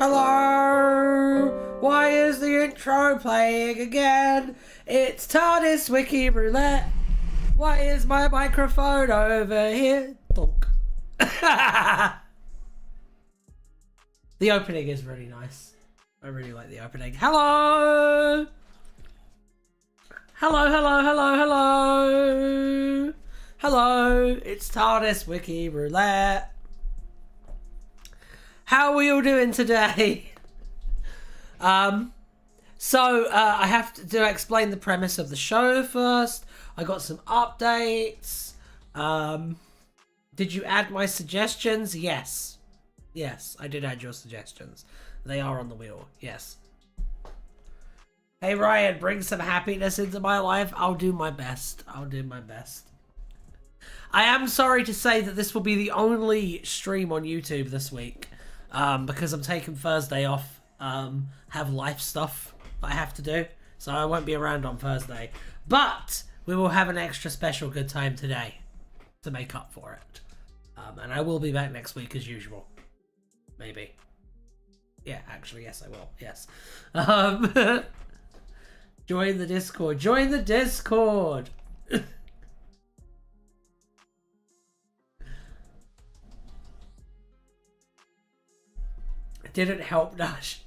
Hello! Why is the intro playing again? It's Tardis Wiki Roulette. Why is my microphone over here? Bonk. The opening is really nice. I really like the opening. Hello! Hello, hello, hello, hello! Hello, it's Tardis Wiki Roulette. How are we all doing today? I have to explain the premise of the show first. I got some updates. Did you add my suggestions? Yes. Yes, I did add your suggestions. They are on the wheel. Yes. Hey Ryan, bring some happiness into my life. I'll do my best. I'll do my best. I am sorry to say that this will be the only stream on YouTube this week. Because I'm taking Thursday off, have life stuff that I have to do, so I won't be around on Thursday. But we will have an extra special good time today to make up for it. And I will be back next week as usual. Maybe. Yeah, actually, yes, I will. Yes. Join the Discord. Join the Discord! Didn't help, Nash.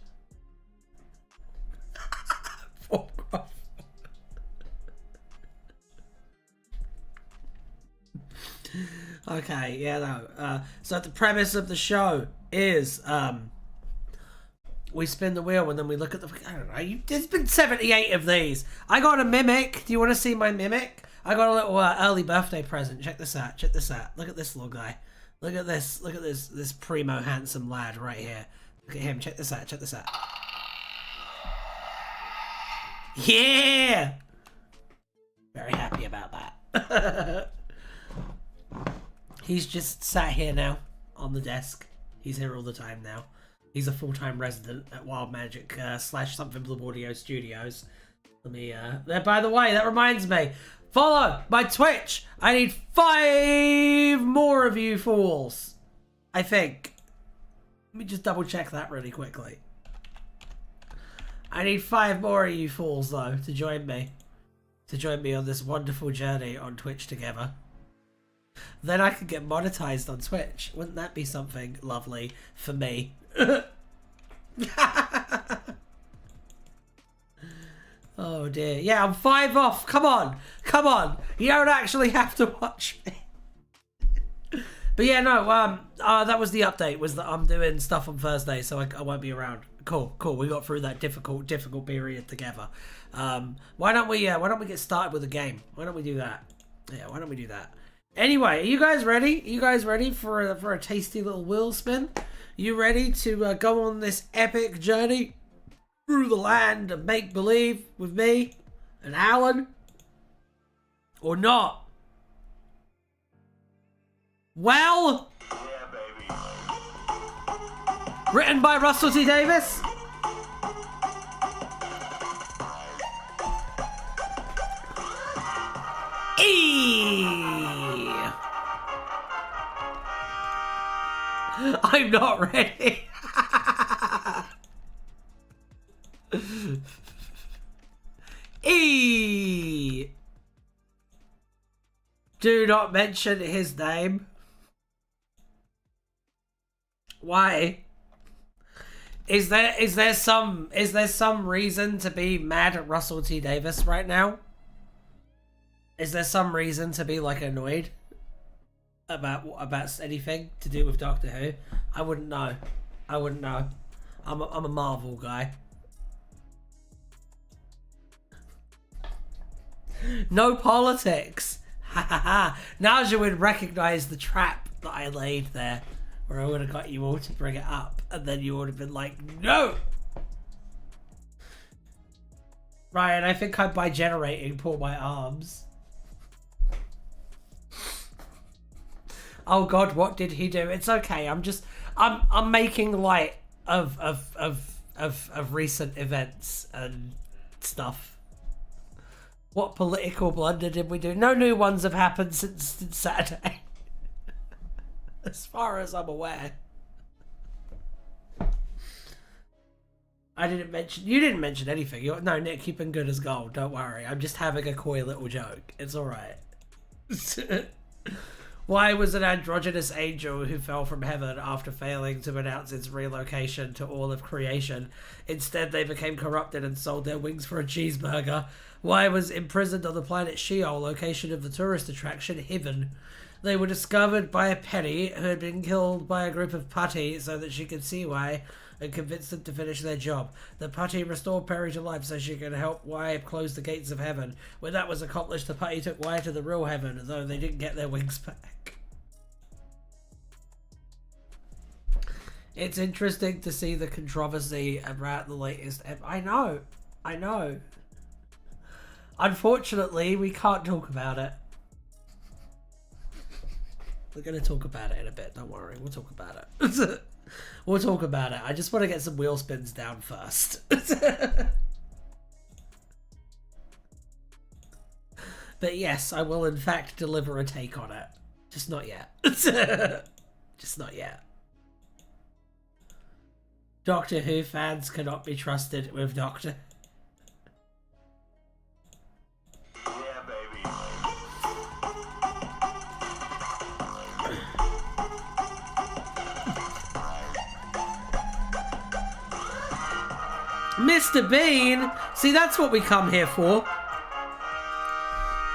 Okay, yeah, no. So the premise of the show is we spin the wheel and then we look at the... I don't know. There's been 78 of these. I got a mimic. Do you want to see my mimic? I got a little early birthday present. Check this out. Check this out. Look at this little guy. Look at this. Look at this primo handsome lad right here. Look at him. Check this out. Check this out. Yeah! Very happy about that. He's just sat here now on the desk. He's here all the time now. He's a full-time resident at Wild Magic / something Blue Audio Studios. Let me, by the way, that reminds me. Follow my Twitch. I need 5 more of you fools. I think. Let me just double check that really quickly. I need 5 more of you fools though to join me. To join me on this wonderful journey on Twitch together. Then I could get monetized on Twitch. Wouldn't that be something lovely for me? Oh dear. Yeah, I'm 5 off. Come on. Come on. You don't actually have to watch me. But yeah, no, that was the update, was that I'm doing stuff on Thursday, so I won't be around. Cool. We got through that difficult period together. Why don't we get started with the game? Why don't we do that? Yeah, why don't we do that? Anyway, are you guys ready? Are you guys ready for a tasty little wheel spin? You ready to go on this epic journey through the land of make-believe with me and Alan? Or not? Well, yeah, baby. Written by Russell T. Davis. I'm not ready. Do not mention his name. Why? Is there some reason to be mad at Russell T. Davis right now? Is there some reason to be like annoyed about anything to do with Doctor Who? I wouldn't know. I'm a Marvel guy. No politics. Ha ha ha. Now you would recognize the trap that I laid there, where I would have got you all to bring it up, and then you would have been like, no! Ryan, I think I'm by generating pull my arms. Oh god, what did he do? It's okay, I'm making light of recent events and stuff. What political blunder did we do? No new ones have happened since Saturday. As far as I'm aware. You didn't mention anything. No, Nick, you've been good as gold. Don't worry. I'm just having a coy little joke. It's alright. Why was an androgynous angel who fell from heaven after failing to announce its relocation to all of creation? Instead, they became corrupted and sold their wings for a cheeseburger. Why was imprisoned on the planet Sheol, location of the tourist attraction Heaven? They were discovered by a Penny who had been killed by a group of putty so that she could see why and convinced them to finish their job. The putty restored Perry to life so she could help Y close the gates of heaven. When that was accomplished, the putty took Y to the real heaven, though they didn't get their wings back. It's interesting to see the controversy about the latest... I know. Unfortunately, we can't talk about it. We're going to talk about it in a bit, don't worry. We'll talk about it. We'll talk about it. I just want to get some wheel spins down first. But yes, I will in fact deliver a take on it. Just not yet. Just not yet. Doctor Who fans cannot be trusted with Doctor. Yeah, baby. Mr. Bean! See, that's what we come here for.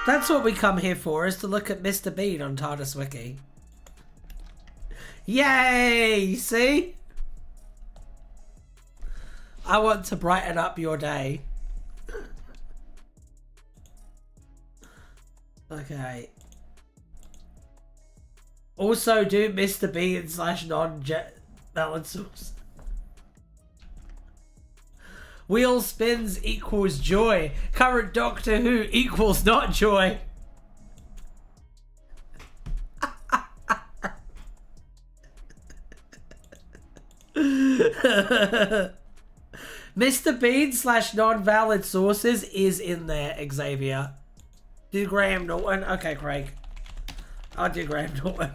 That's what we come here for, is to look at Mr. Bean on Tardis Wiki. Yay! See? I want to brighten up your day. Okay. Also do Mr. Bean / non-jet balancers. Wheel spins equals joy. Current Doctor Who equals not joy. Mr. Bean / non-valid sources is in there, Xavier. Do Graham Norton. Okay, Craig. I'll do Graham Norton.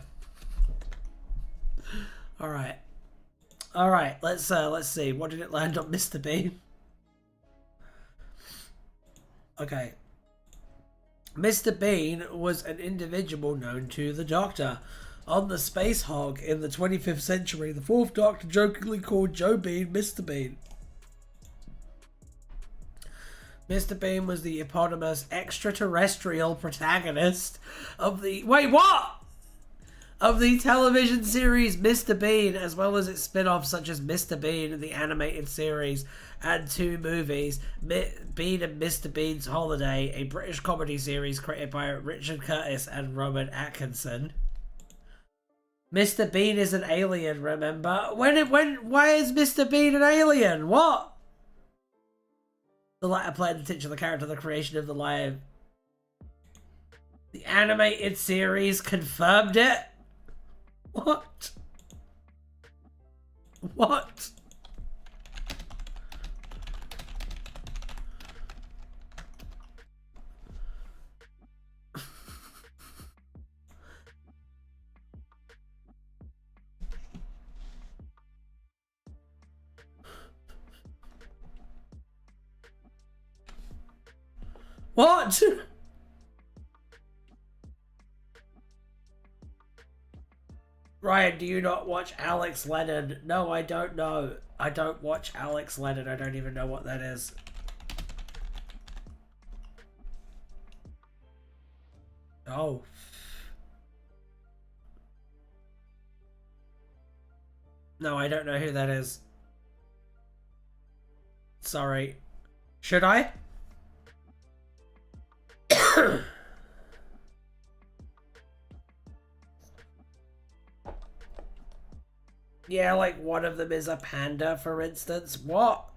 Alright. Alright, let's see. What did it land on Mr. Bean? Okay. Mr. Bean was an individual known to the Doctor. On the Space Hog in the 25th century, the 4th Doctor jokingly called Joe Bean Mr. Bean. Mr. Bean was the eponymous extraterrestrial protagonist of the... Wait, what? Of the television series Mr. Bean, as well as its spin-offs such as Mr. Bean, the animated series, and 2 movies, Bean and Mr. Bean's Holiday, a British comedy series created by Richard Curtis and Rowan Atkinson. Mr. Bean is an alien, remember? Why is Mr. Bean an alien? What? The latter played the titular character of the creation of the live. The animated series confirmed it? What? What? What? Ryan, do you not watch Alex Lennon? No, I don't know. I don't watch Alex Lennon. I don't even know what that is. Oh. No, I don't know who that is. Sorry. Should I? Yeah, like one of them is a panda, for instance. What?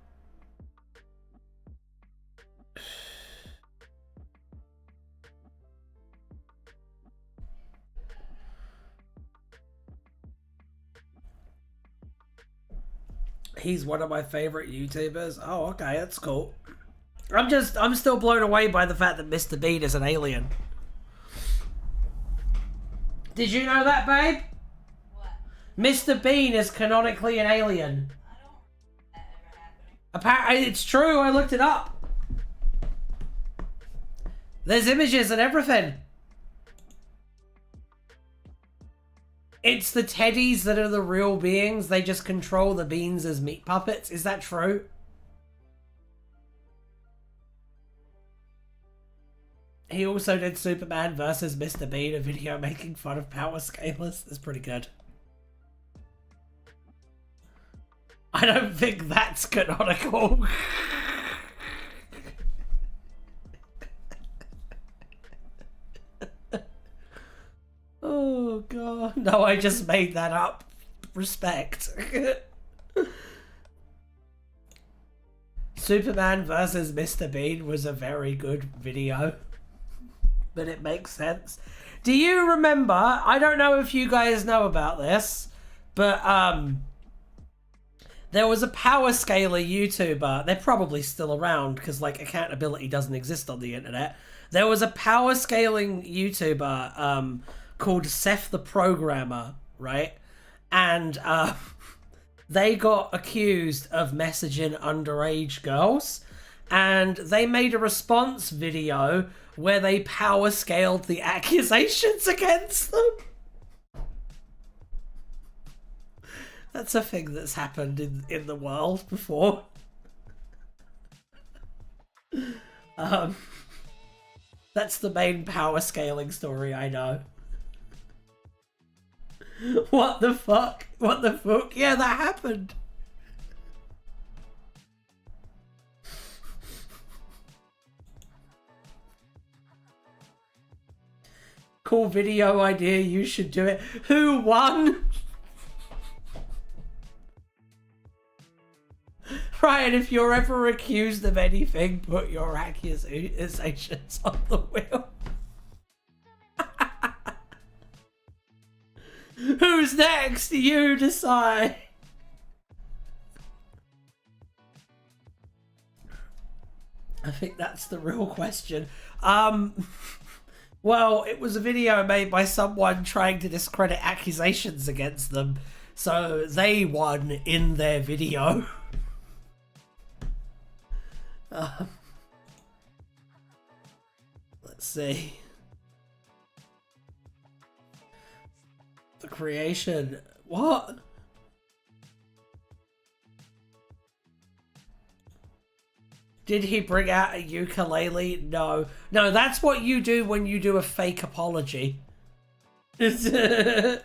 He's one of my favorite YouTubers. Oh, okay, that's cool. I'm still blown away by the fact that Mr. Bean is an alien. Did you know that, babe? What? Mr. Bean is canonically an alien. I don't remember that ever happening. Apparently, it's true. I looked it up. There's images and everything. It's the teddies that are the real beings. They just control the beans as meat puppets. Is that true? He also did Superman versus Mr. Bean, a video making fun of power scalers. That's pretty good. I don't think that's canonical. Oh god. No, I just made that up. Respect. Superman versus Mr. Bean was a very good video. But it makes sense. Do you remember, I don't know if you guys know about this, but there was a power scaler YouTuber. They're probably still around because like accountability doesn't exist on the internet. There was a power scaling YouTuber called Seth the Programmer, right? And they got accused of messaging underage girls, and they made a response video where they power scaled the accusations against them. That's a thing that's happened in the world before. That's the main power scaling story I know. What the fuck? What the fuck? Yeah, that happened. Cool video idea, you should do it. Who won? Ryan, if you're ever accused of anything, put your accusations on the wheel. Who's next? You decide. I think that's the real question. Well, it was a video made by someone trying to discredit accusations against them, so they won in their video. Let's see. The creation. What? Did he bring out a ukulele? No. No, that's what you do when you do a fake apology. I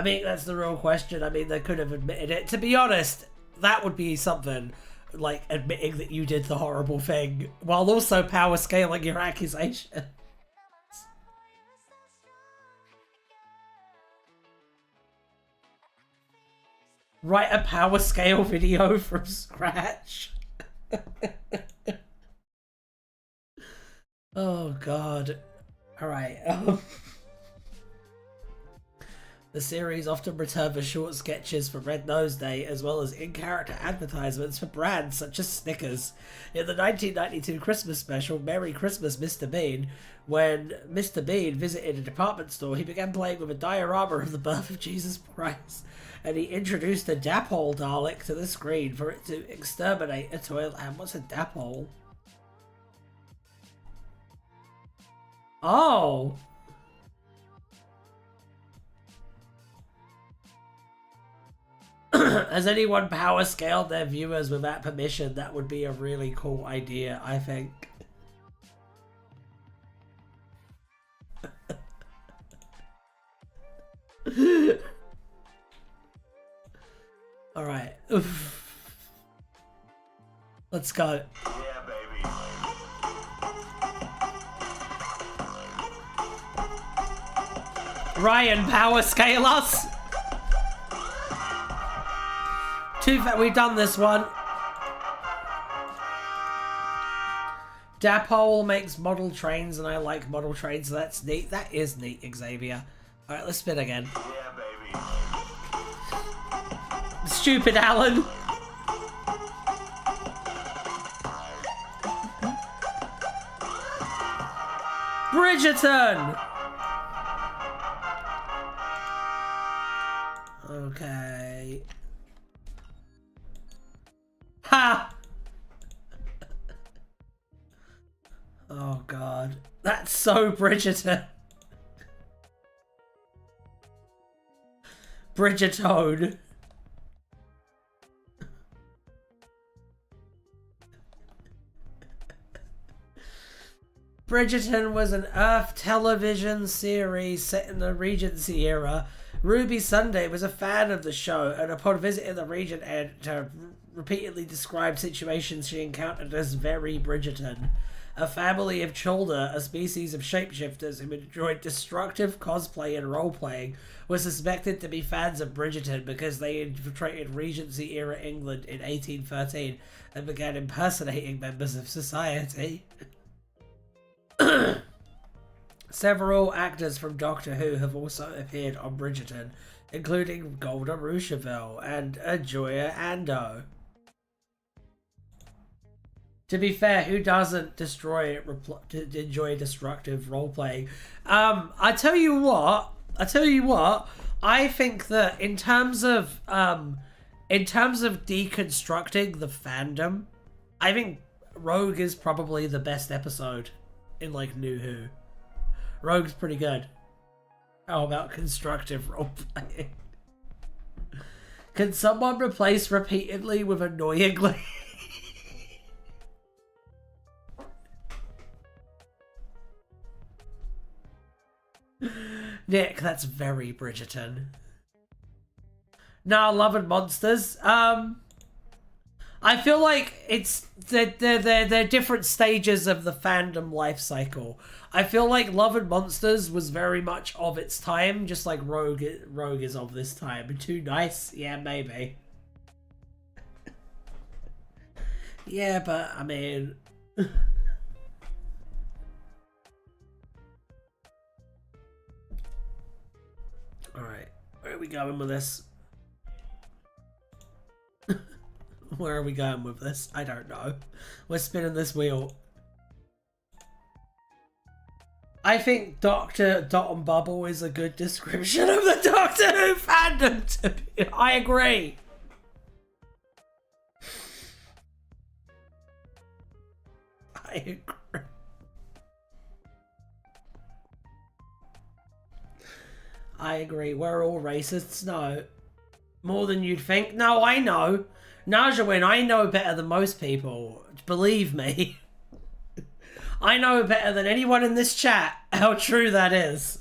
mean, that's the real question. I mean, they could have admitted it. To be honest, that would be something, like admitting that you did the horrible thing while also power scaling your accusation. Write a power scale video from scratch. Oh god. Alright. The series often returned for short sketches for Red Nose Day, as well as in-character advertisements for brands such as Snickers. In the 1992 Christmas special, Merry Christmas, Mr. Bean, when Mr. Bean visited a department store, he began playing with a diorama of the birth of Jesus Christ, and he introduced a Dapole Dalek to the screen for it to exterminate a toilet ham. What's a Dapole? Oh! Has anyone power scaled their viewers without permission? That would be a really cool idea, I think. Alright. Let's go. Yeah, baby. Ryan, power scale us! We've done this one. Dapole makes model trains, and I like model trains, so that's neat. That is neat, Xavier. Alright, let's spin again. Yeah, baby. Stupid Alan. Bridgerton! Oh god. That's so Bridgerton. Bridgerton. Bridgerton was an Earth television series set in the Regency era. Ruby Sunday was a fan of the show, and upon visiting the Regent editor, repeatedly described situations she encountered as very Bridgerton. A family of Cholder, a species of shapeshifters who enjoyed destructive cosplay and role-playing, were suspected to be fans of Bridgerton because they infiltrated Regency-era England in 1813 and began impersonating members of society. Several actors from Doctor Who have also appeared on Bridgerton, including Golda Rousseval and Ajoya Ando. To be fair, who doesn't enjoy destructive role-playing? I tell you what, I think that in terms of deconstructing the fandom, I think Rogue is probably the best episode in like New Who. Rogue's pretty good. How about constructive role-playing? Can someone replace repeatedly with annoyingly? Nick, that's very Bridgerton. Nah, Love and Monsters. I feel like they're different stages of the fandom life cycle. I feel like Love and Monsters was very much of its time, just like Rogue is of this time. Too nice? Yeah, maybe. Yeah, but I mean... Alright, where are we going with this? Where are we going with this? I don't know. We're spinning this wheel. I think Dr. Dot and Bubble is a good description of the Doctor Who fandom. I agree. I agree. I agree. We're all racists. No. More than you'd think. No, I know. Najawin, I know better than most people. Believe me. I know better than anyone in this chat how true that is.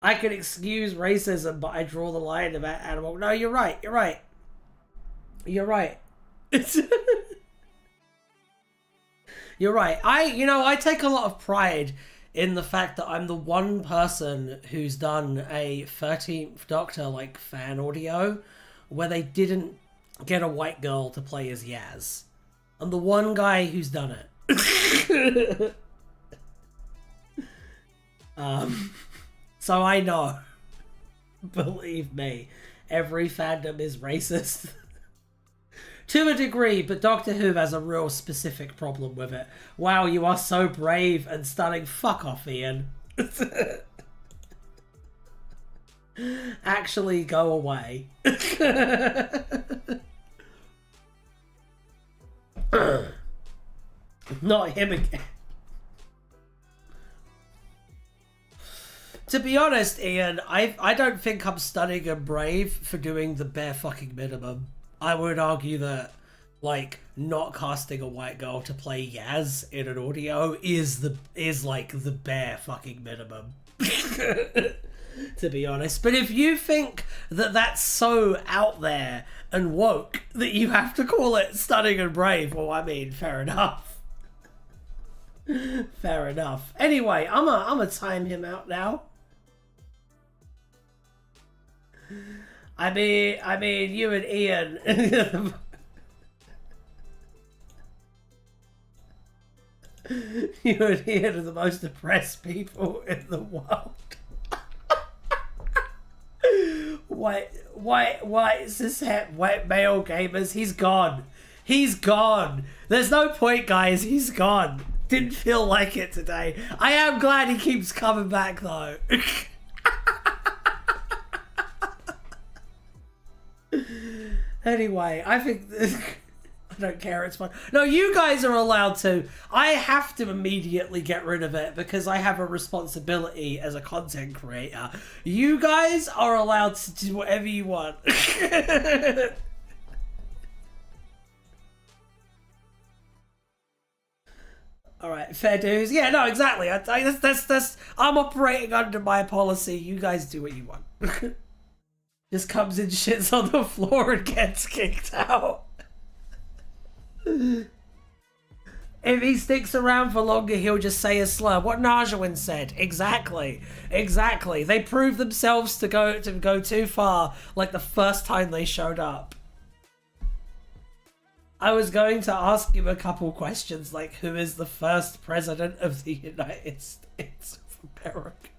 I can excuse racism, but I draw the line about animal. No, you're right. You're right. You're right. You're right. I take a lot of pride in the fact that I'm the one person who's done a 13th Doctor like fan audio where they didn't get a white girl to play as Yaz. I'm the one guy who's done it. So I know. Believe me, every fandom is racist. To a degree, but Doctor Who has a real specific problem with it. Wow, you are so brave and stunning. Fuck off, Ian. Actually, go away. Not him again. To be honest, Ian, I don't think I'm stunning and brave for doing the bare fucking minimum. I would argue that, like, not casting a white girl to play Yaz in an audio is like the bare fucking minimum. To be honest. But if you think that that's so out there and woke that you have to call it stunning and brave, well, I mean, fair enough. Fair enough. Anyway, I'm a time him out now. I mean, you and Ian. You and Ian are the most depressed people in the world. Why is this white male gamers? He's gone. He's gone. There's no point, guys. He's gone. Didn't feel like it today. I am glad he keeps coming back, though. Anyway, I I don't care, it's fine. No, you guys are allowed to. I have to immediately get rid of it because I have a responsibility as a content creator. You guys are allowed to do whatever you want. All right, fair dues. Yeah, no, exactly. I'm operating under my policy. You guys do what you want. Just comes and shits on the floor and gets kicked out. If he sticks around for longer, he'll just say a slur. What Najawin said. Exactly. Exactly. They proved themselves to go too far, like the first time they showed up. I was going to ask him a couple questions, like who is the first president of the United States of America?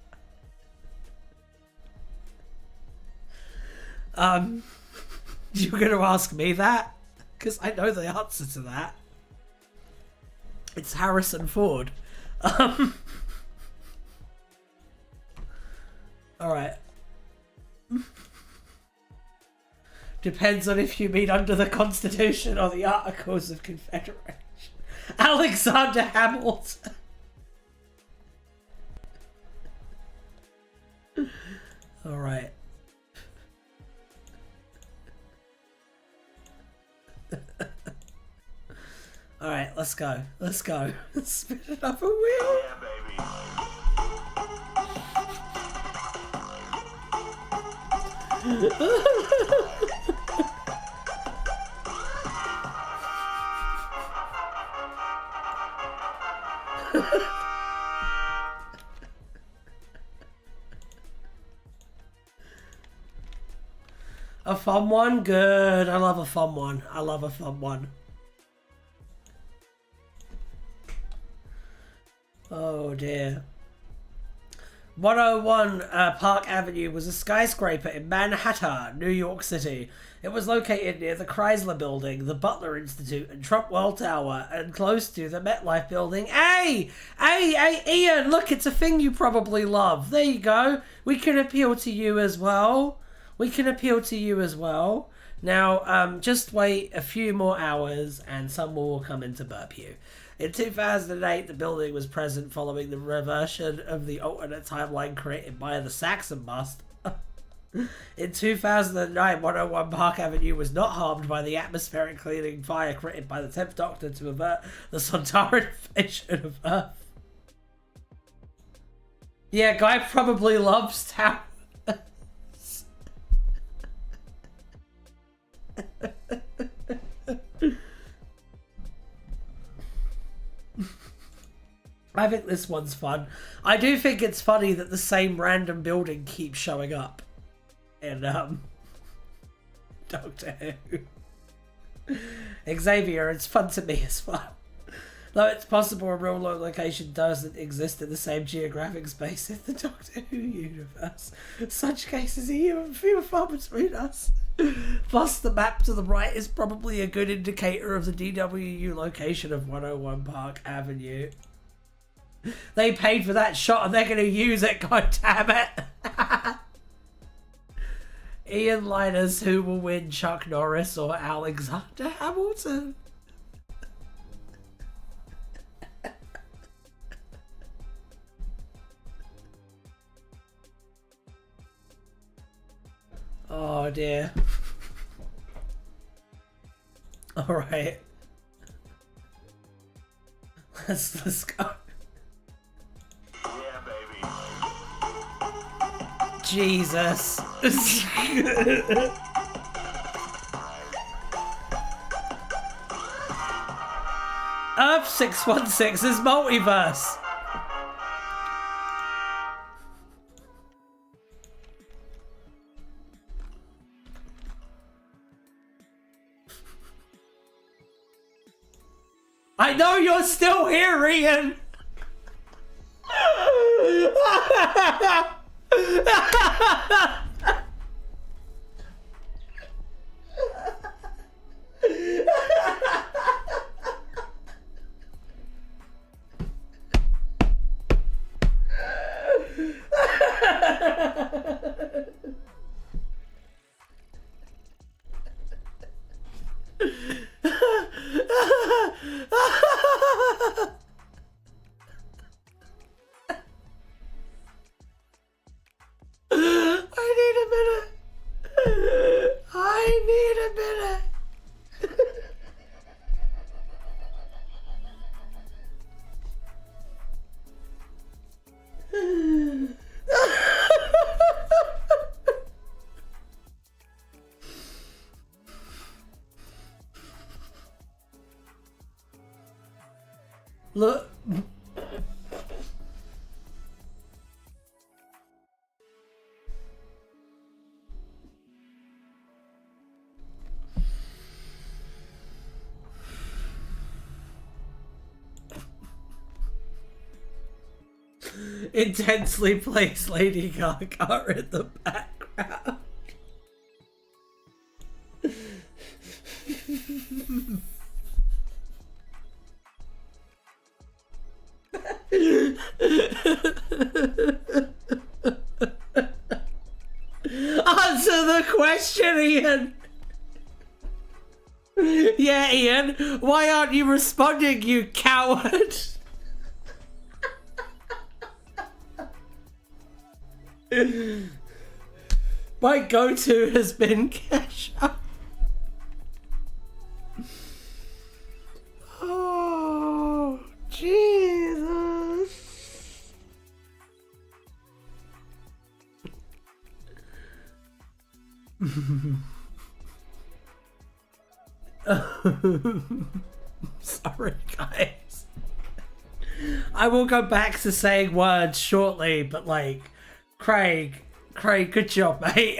You're going to ask me that? Because I know the answer to that. It's Harrison Ford. Alright. Depends on if you mean under the Constitution or the Articles of Confederation. Alexander Hamilton. Alright. Alright, let's go. Let's go. Spin another wheel. Yeah, baby. A fun one? Good. I love a fun one. I love a fun one. Oh dear. 101 Park Avenue was a skyscraper in Manhattan, New York City. It was located near the Chrysler Building, the Butler Institute, and Trump World Tower, and close to the MetLife Building. Hey, Ian, look, it's a thing you probably love. There you go. We can appeal to you as well. We can appeal to you as well. Now, just wait a few more hours and someone will come in to burp you. In 2008, the building was present following the reversion of the alternate timeline created by the Saxon bust. In 2009, 101 Park Avenue was not harmed by the atmospheric cleaning fire created by the 10th Doctor to avert the Sontaran invasion of Earth. Yeah, guy probably loves towers. I think this one's fun. I do think it's funny that the same random building keeps showing up in Doctor Who. Xavier, it's fun to me as well. Though it's possible a real location doesn't exist in the same geographic space in the Doctor Who universe. Such cases are even few far between us. Plus, the map to the right is probably a good indicator of the DWU location of 101 Park Avenue. They paid for that shot and they're going to use it, god damn it. Ian Linus, who will win, Chuck Norris or Alexander Hamilton? Oh dear. Alright. Let's go. Yeah, baby. Jesus. Earth 616 is multiverse. I know you're still here, Ian. Look. Intensely plays Lady Gaga in the background. Answer the question, Ian. Yeah, Ian. Why aren't you responding, you coward? My go-to has been Kesha. Oh, Jesus. Sorry, guys. I will go back to saying words shortly, but like, Craig, good job, mate.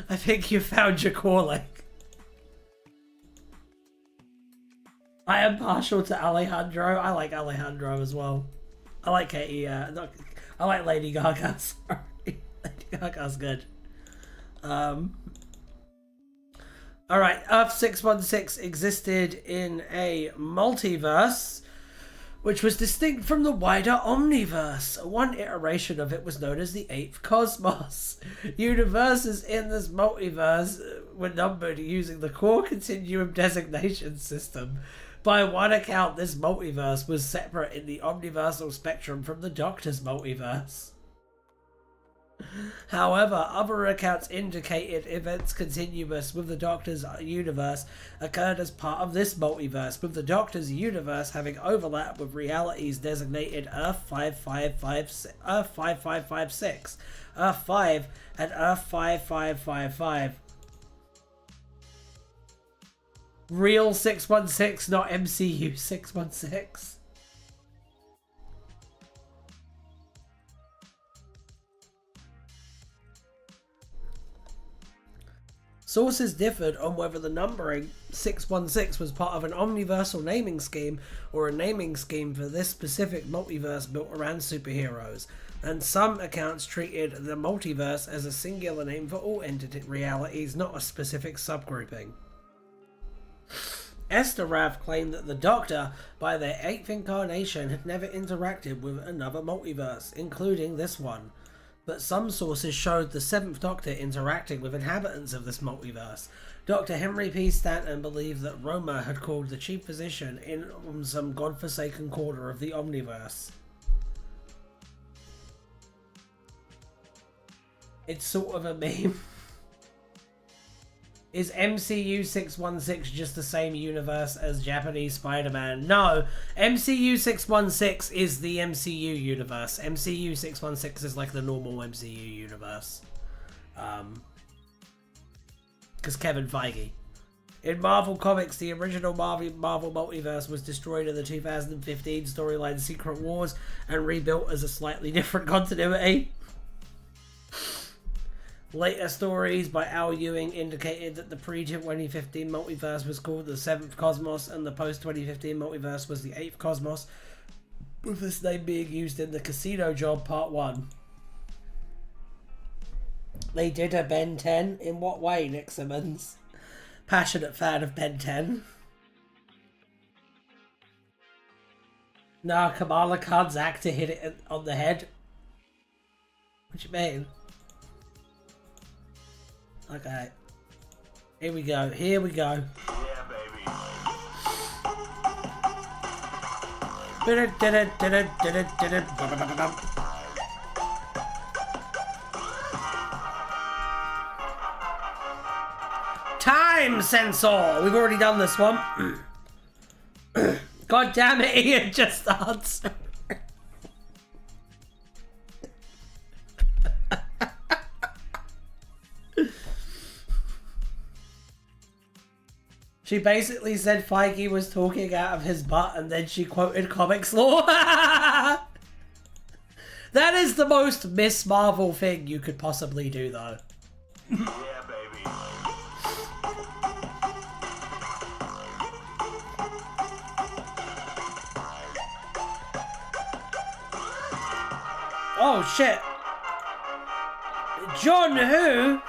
I think you found your calling. I am partial to Alejandro. I like Alejandro as well. I like Katie. I like Lady Gaga. Sorry, Lady Gaga's good. Alright, Earth 616 existed in a multiverse, which was distinct from the wider Omniverse. One iteration of it was known as the 8th Cosmos. Universes in this multiverse were numbered using the core continuum designation system. By one account, this multiverse was separate in the omniversal spectrum from the Doctor's multiverse. However, other accounts indicated events continuous with the Doctor's universe occurred as part of this multiverse, with the Doctor's universe having overlap with realities designated Earth 5556, Earth 5556, Earth 5, and Earth 5555. Real 616, not MCU 616. Sources differed on whether the numbering 616 was part of an omniversal naming scheme or a naming scheme for this specific multiverse built around superheroes, and some accounts treated the multiverse as a singular name for all entity realities, not a specific subgrouping. Esther Rav claimed that the Doctor, by their 8th incarnation, had never interacted with another multiverse, including this one. But some sources showed the 7th Doctor interacting with inhabitants of this multiverse. Dr. Henry P. Stanton believed that Roma had called the chief physician in on some godforsaken corner of the Omniverse. It's sort of a meme. Is MCU 616 just the same universe as Japanese Spider-Man? No, MCU 616 is the MCU universe. MCU 616 is like the normal MCU universe. Because Kevin Feige. In Marvel Comics, the original Marvel multiverse was destroyed in the 2015 storyline Secret Wars and rebuilt as a slightly different continuity. Later stories by Al Ewing indicated that the pre-2015 multiverse was called the 7th Cosmos and the post-2015 multiverse was the 8th Cosmos, with this name being used in the Casino Job Part 1. They did a Ben 10? In what way, Nick Simmons? Passionate fan of Ben 10. Nah, Kamala Khan's actor hit it on the head. What you mean? Okay. Here we go. Here we go. Yeah, baby. Time sensor. We've already done this one. God damn it, Ian, just answer. She basically said Feige was talking out of his butt and then she quoted comics lore. That is the most Miss Marvel thing you could possibly do, though. Yeah, baby. Oh, shit. John who?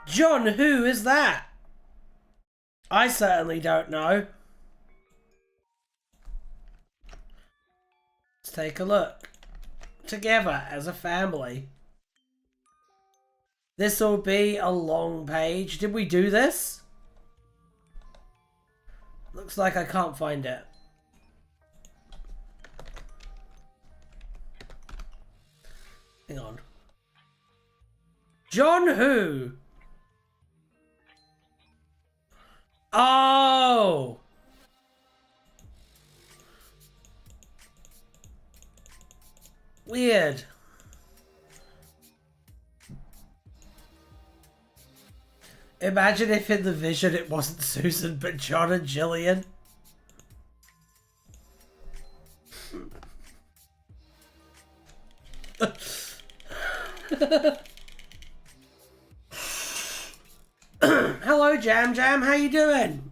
John who is that? I certainly don't know. Let's take a look. Together as a family. This'll be a long page. Did we do this? Looks like I can't find it. Hang on. John who? Oh! Weird. Imagine if in the vision it wasn't Susan but John and Jillian. Hello Jam Jam, how you doing?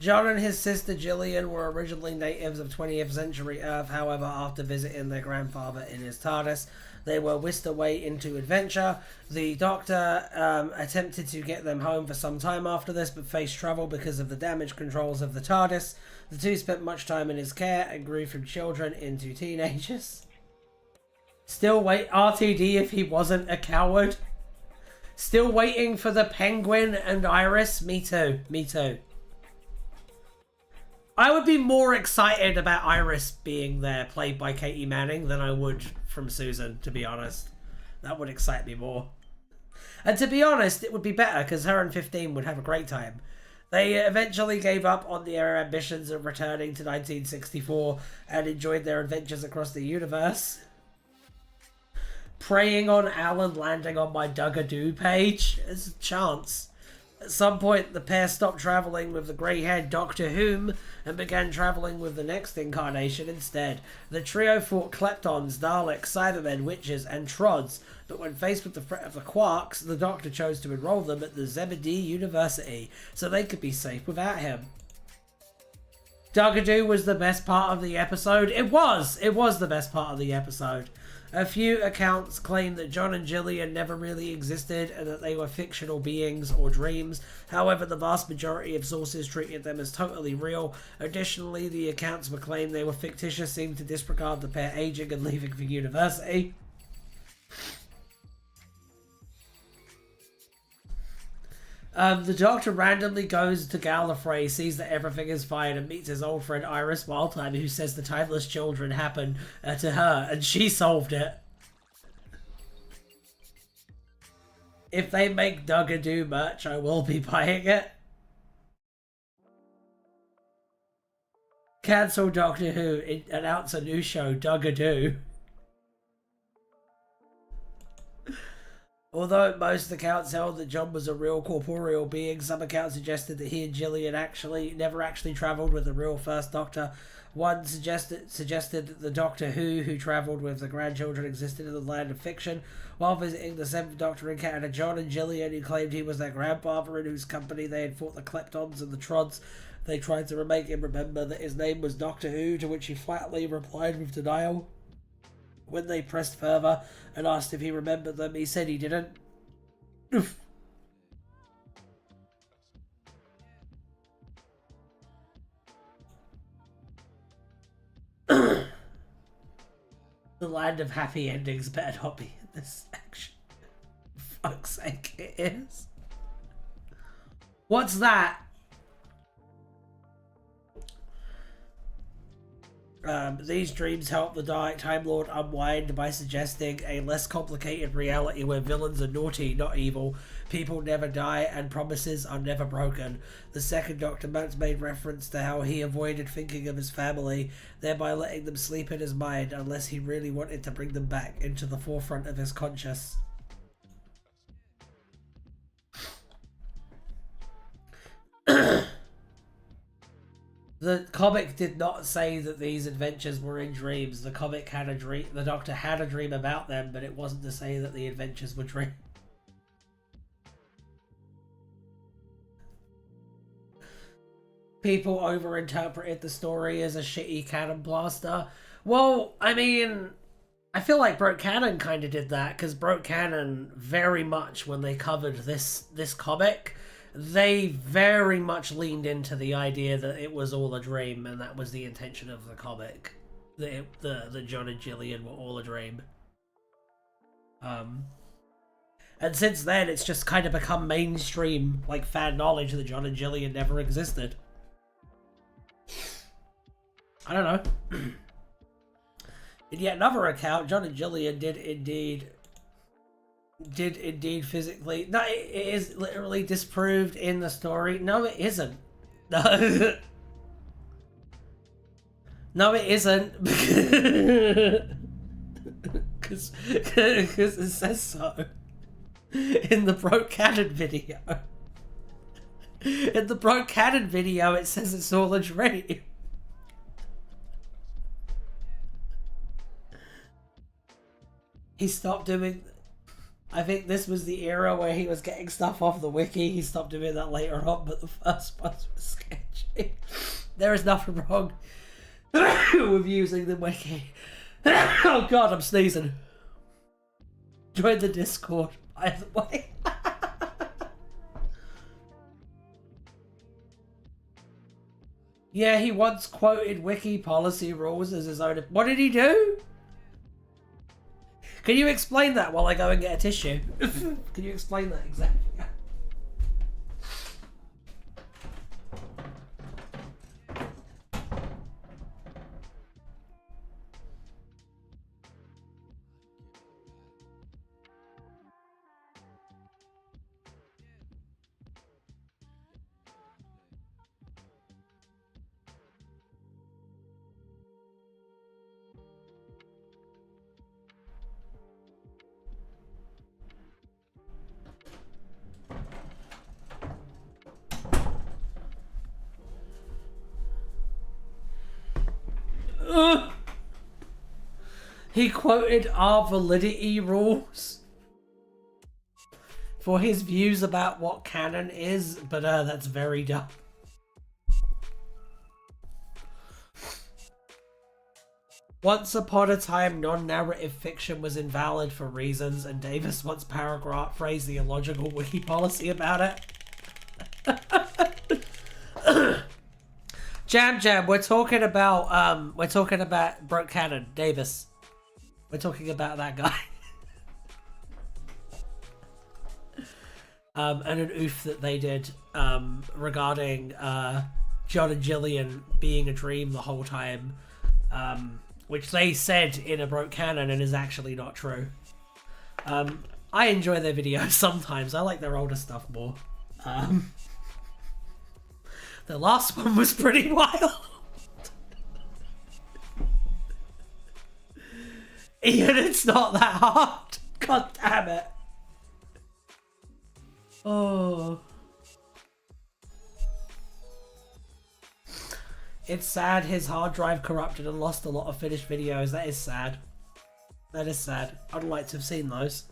John and his sister Jillian were originally natives of 20th century Earth. However, after visiting their grandfather in his Tardis, they were whisked away into adventure. The Doctor attempted to get them home for some time after this, but faced trouble because of the damage controls of the Tardis. The two spent much time in his care and grew from children into teenagers. Still wait, RTD if he wasn't a coward. Still waiting for the Penguin and Iris. Me too, me too. I would be more excited about Iris being there, played by Katie Manning, than I would from Susan, to be honest. That would excite me more. And to be honest, it would be better, because her and 15 would have a great time. They eventually gave up on their ambitions of returning to 1964 and enjoyed their adventures across the universe. Preying on Alan landing on my Dugadoo page. There's a chance. At some point, the pair stopped travelling with the grey-haired Doctor Whom and began travelling with the next incarnation instead. The trio fought Kleptons, Daleks, Cybermen, Witches, and Trods, but when faced with the threat of the Quarks, the Doctor chose to enroll them at the Zebedee University so they could be safe without him. Dugadoo was the best part of the episode. It was the best part of the episode. A few accounts claim that John and Jillian never really existed and that they were fictional beings or dreams. However, the vast majority of sources treated them as totally real. Additionally, the accounts were claimed they were fictitious, seemed to disregard the pair aging and leaving for university. The Doctor randomly goes to Gallifrey, sees that everything is fine, and meets his old friend Iris Wildtime, who says the timeless children happened to her, and she solved it. If they make Dugadoo merch, I will be buying it. Cancel Doctor Who, announce a new show, Dugadoo. Although most accounts held that John was a real corporeal being, some accounts suggested that he and Jillian never actually travelled with the real First Doctor. One suggested that the Doctor Who travelled with the grandchildren existed in the land of fiction. While visiting, the Seventh Doctor encountered John and Jillian, who claimed he was their grandfather, in whose company they had fought the Kleptons and the Trods. They tried to make him remember that his name was Doctor Who, to which he flatly replied with denial. When they pressed further and asked if he remembered them, he said he didn't. Oof. The land of happy endings better not be in this section. For fuck's sake, it is. What's that? These dreams help the Dark Time Lord unwind by suggesting a less complicated reality where villains are naughty, not evil, people never die, and promises are never broken. The Second Doctor made reference to how he avoided thinking of his family, thereby letting them sleep in his mind unless he really wanted to bring them back into the forefront of his conscious. The comic did not say that these adventures were in dreams. The comic had a dream. The Doctor had a dream about them, but it wasn't to say that the adventures were dreams. People overinterpreted the story as a shitty cannon blaster. Well, I mean, I feel like Broke Cannon kind of did that, because Broke Cannon very much, when they covered this comic, they very much leaned into the idea that it was all a dream, and that was the intention of the comic. That John and Gillian were all a dream. And since then, it's just kind of become mainstream, like, fan knowledge that John and Gillian never existed. I don't know. In yet another account, John and Gillian did indeed physically... No, it is literally disproved in the story. No, it isn't. No. No, it isn't. Because it says so. In the Broke Cannon video. In the Broke Cannon video, it says it's all a dream. He stopped doing... I think this was the era where he was getting stuff off the wiki. He stopped doing that later on, but the first one was sketchy. There is nothing wrong with using the wiki. Oh god, I'm sneezing. Join the Discord, by the way. Yeah, he once quoted wiki policy rules as his own... What did he do? Can you explain that while I go and get a tissue? Can you explain that exactly? He quoted our validity rules for his views about what canon is, but that's very dumb. Once upon a time, non-narrative fiction was invalid for reasons, and Davis once paraphrased the illogical wiki policy about it. Jam, we're talking about Broke Cannon, Davis. We're talking about that guy. And an oof that they did regarding John and Gillian being a dream the whole time, which they said in a Broke Cannon and is actually not true. I enjoy their videos sometimes. I like their older stuff more. The last one was pretty wild. Ian, it's not that hard. God damn it. Oh. It's sad his hard drive corrupted and lost a lot of finished videos. That is sad. That is sad. I'd like to have seen those.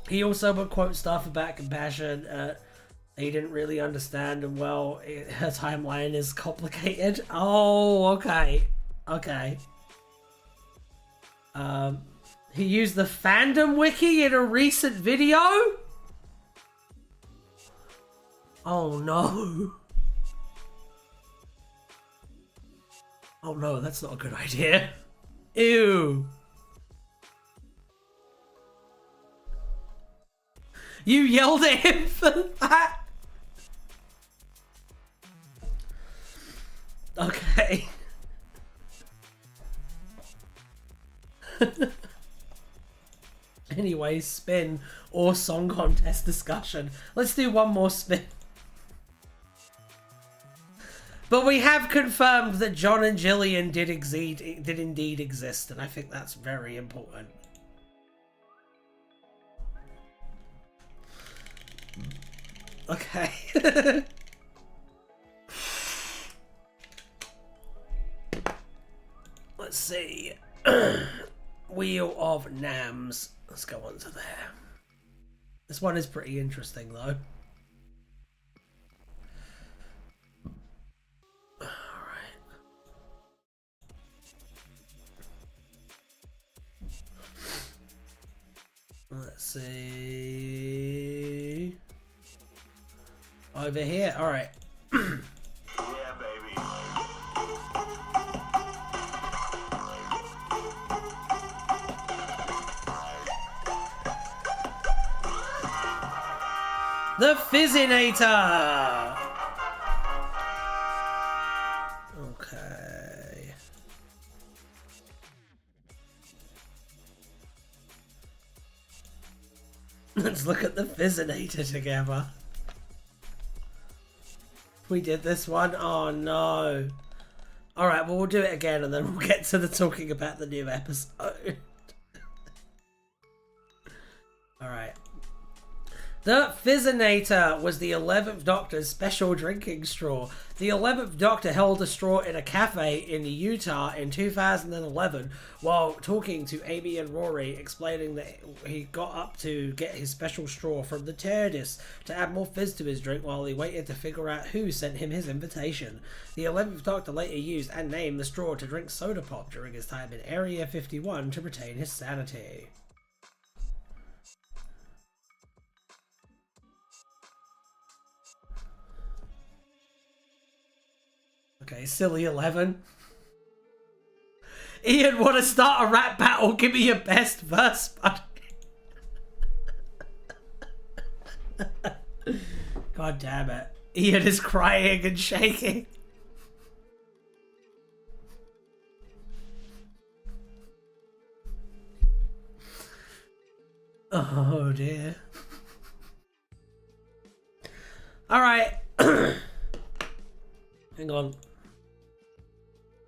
He also would quote stuff about compassion. He didn't really understand, and well, her timeline is complicated. Oh, okay. Okay. He used the fandom wiki in a recent video? Oh no. Oh no, that's not a good idea. Ew. You yelled at him for that? Okay. Anyway, spin or song contest discussion. Let's do one more spin. But we have confirmed that John and Gillian did indeed exist, and I think that's very important. Okay. see. Wheel of Nams. Let's go on to there. This one is pretty interesting though. Alright. Let's see. Over here. Alright. Yeah, baby. The Fizzinator! Okay. Let's look at the Fizzinator together. We did this one? Oh no. Alright, well we'll do it again and then we'll get to the talking about the new episode. Alright. The Fizzinator was the 11th Doctor's special drinking straw. The 11th Doctor held a straw in a cafe in Utah in 2011 while talking to Amy and Rory, explaining that he got up to get his special straw from the Tardis to add more fizz to his drink while he waited to figure out who sent him his invitation. The 11th Doctor later used and named the straw to drink soda pop during his time in Area 51 to retain his sanity. Okay, silly 11. Ian, want to start a rap battle? Give me your best verse, buddy. God damn it. Ian is crying and shaking. Oh dear. Alright. Hang on.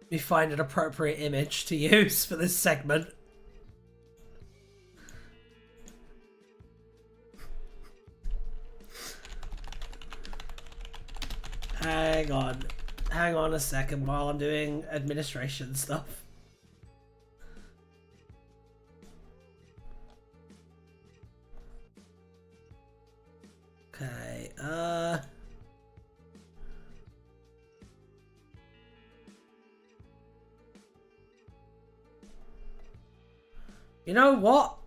Let me find an appropriate image to use for this segment. Hang on. Hang on a second while I'm doing administration stuff. Okay, you know what?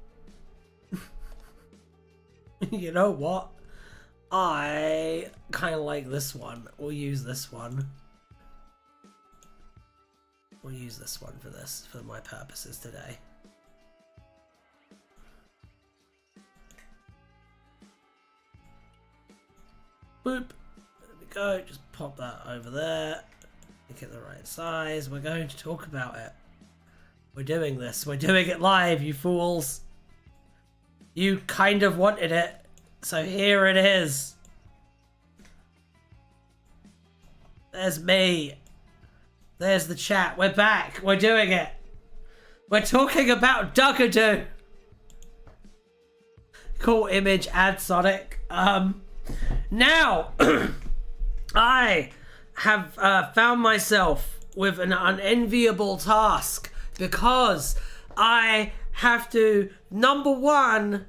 You know what? I kind of like this one. We'll use this one. We'll use this one for this, for my purposes today. Boop. There we go. Just pop that over there. Make it the right size. We're going to talk about it. We're doing this. We're doing it live, you fools. You kind of wanted it. So here it is. There's me. There's the chat. We're back. We're doing it. We're talking about Dugadoo. Cool image. Add Sonic. Now, I have found myself with an unenviable task because I have to, number one,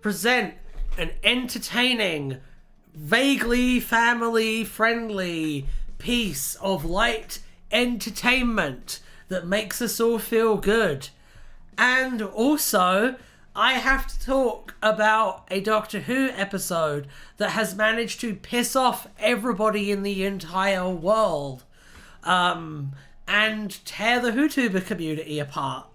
present an entertaining, vaguely family-friendly piece of light entertainment that makes us all feel good. And also, I have to talk about a Doctor Who episode that has managed to piss off everybody in the entire world. And tear the WhoTuber community apart.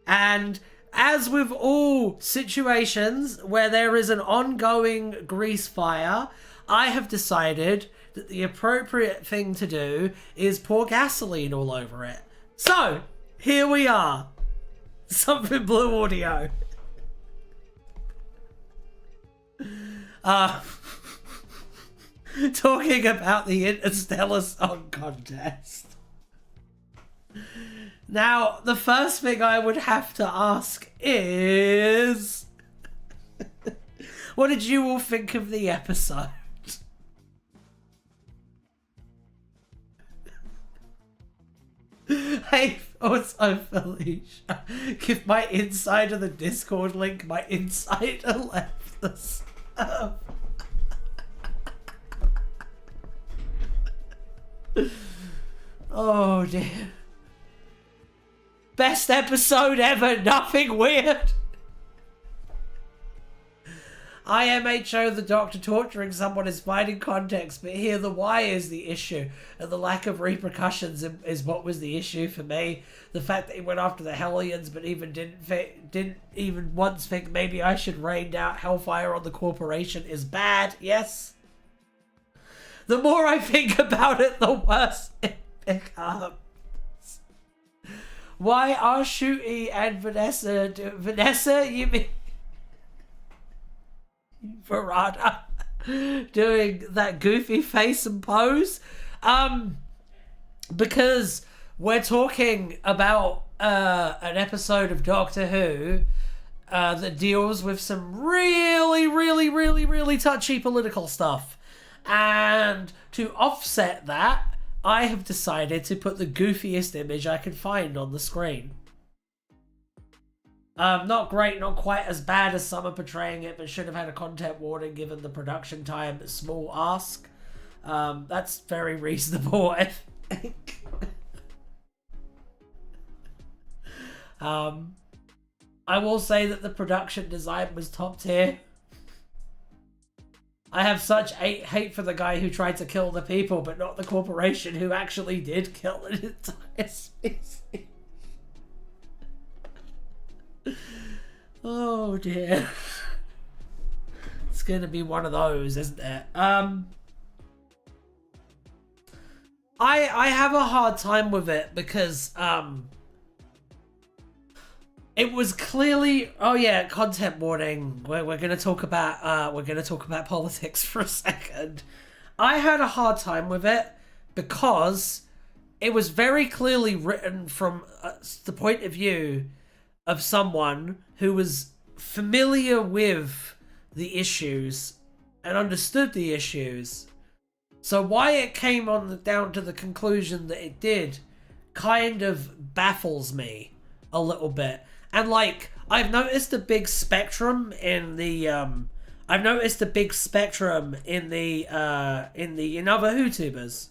And as with all situations where there is an ongoing grease fire, I have decided that the appropriate thing to do is pour gasoline all over it. So, here we are. Something Blue Audio. Talking about the Interstellar Song Contest. Now, the first thing I would have to ask is... what did you all think of the episode? Hey, Also, Felicia, give my insider the Discord link. My insider left the server. Oh dear. Best episode ever, nothing weird. IMHO, the doctor torturing someone is fine in context, but here the why is the issue, and the lack of repercussions is what was the issue for me. The fact that he went after the Hellions, but even didn't even once think maybe I should rain down hellfire on the corporation is bad. Yes. The more I think about it, the worse it becomes. Why are Shooty and Vanessa, you mean Verada, doing that goofy face and pose? Because we're talking about an episode of Doctor Who that deals with some really touchy political stuff. And to offset that, I have decided to put the goofiest image I could find on the screen. Not great, not quite as bad as some are portraying it, but should have had a content warning given the production time. Small ask. That's very reasonable, I think. I will say that the production design was top tier. I have such hate for the guy who tried to kill the people, but not the corporation who actually did kill an entire species. Oh dear. It's gonna be one of those, isn't it? I have a hard time with it because it was clearly, oh yeah, content warning. We're gonna talk about politics for a second. I had a hard time with it because it was very clearly written from the point of view of someone who was familiar with the issues and understood the issues. So why it came down to the conclusion that it did kind of baffles me a little bit. And like, I've noticed a big spectrum in the in other YouTubers,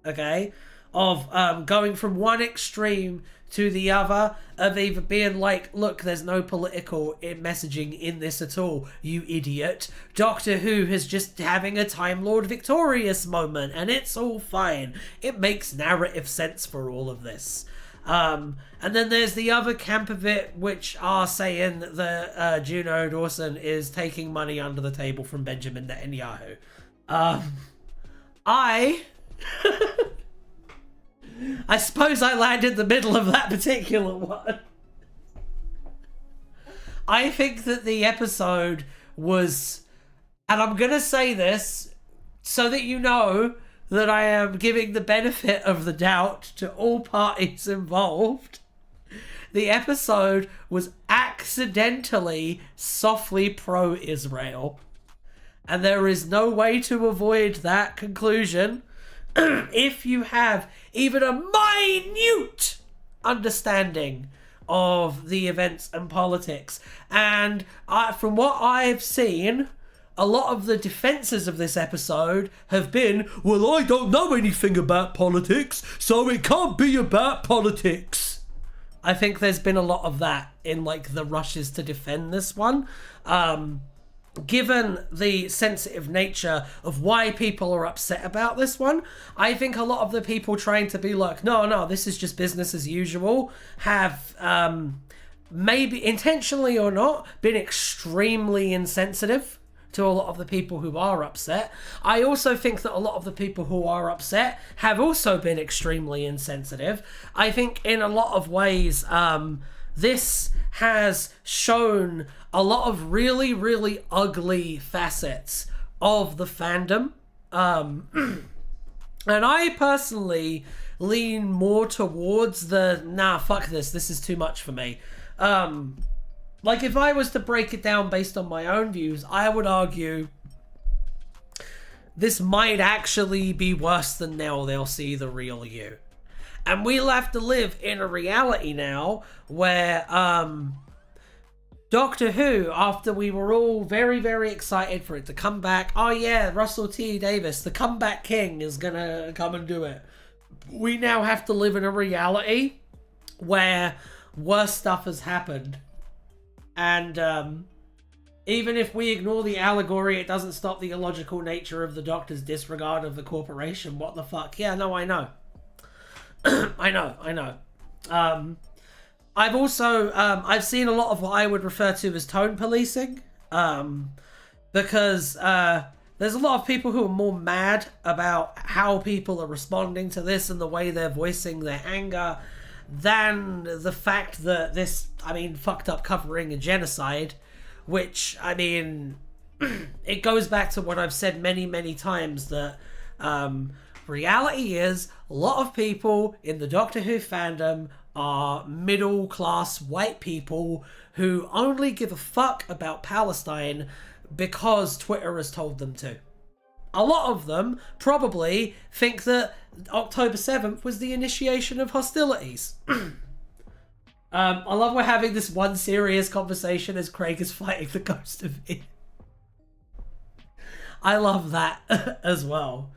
okay, of going from one extreme to the other, of either being like, look, there's no political messaging in this at all, you idiot. Doctor Who is just having a Time Lord victorious moment, and it's all fine. It makes narrative sense for all of this. And then there's the other camp of it, which are saying that Juno Dawson is taking money under the table from Benjamin Netanyahu. I suppose I landed in the middle of that particular one. I think that the episode was, and I'm going to say this so that you know that I am giving the benefit of the doubt to all parties involved. The episode was accidentally softly pro-Israel. And there is no way to avoid that conclusion if you have even a minute understanding of the events and politics. And from what I've seen, a lot of the defenses of this episode have been, well, I don't know anything about politics, so it can't be about politics. I think there's been a lot of that in like the rushes to defend this one. Given the sensitive nature of why people are upset about this one, I think a lot of the people trying to be like, no, this is just business as usual, have maybe intentionally or not been extremely insensitive to a lot of the people who are upset. I also think that a lot of the people who are upset have also been extremely insensitive. I think in a lot of ways, this has shown a lot of really ugly facets of the fandom. And I personally lean more towards the, nah, fuck this is too much for me. Like, if I was to break it down based on my own views, I would argue this might actually be worse than Now They'll See the Real You. And we'll have to live in a reality now where Doctor Who, after we were all very, very excited for it to come back, oh yeah, Russell T Davies, the comeback king, is gonna come and do it. We now have to live in a reality where worse stuff has happened. And even if we ignore the allegory, it doesn't stop the illogical nature of the Doctor's disregard of the corporation. What the fuck? Yeah, no, I know. I know. I've also, I've seen a lot of what I would refer to as tone policing, because there's a lot of people who are more mad about how people are responding to this and the way they're voicing their anger than the fact that this, I mean, fucked up covering a genocide, which, I mean, it goes back to what I've said many, many times, that reality is a lot of people in the Doctor Who fandom are middle-class white people who only give a fuck about Palestine because Twitter has told them to. A lot of them probably think that October 7th was the initiation of hostilities. I love we're having this one serious conversation as Craig is fighting the ghost of me. I love that as well.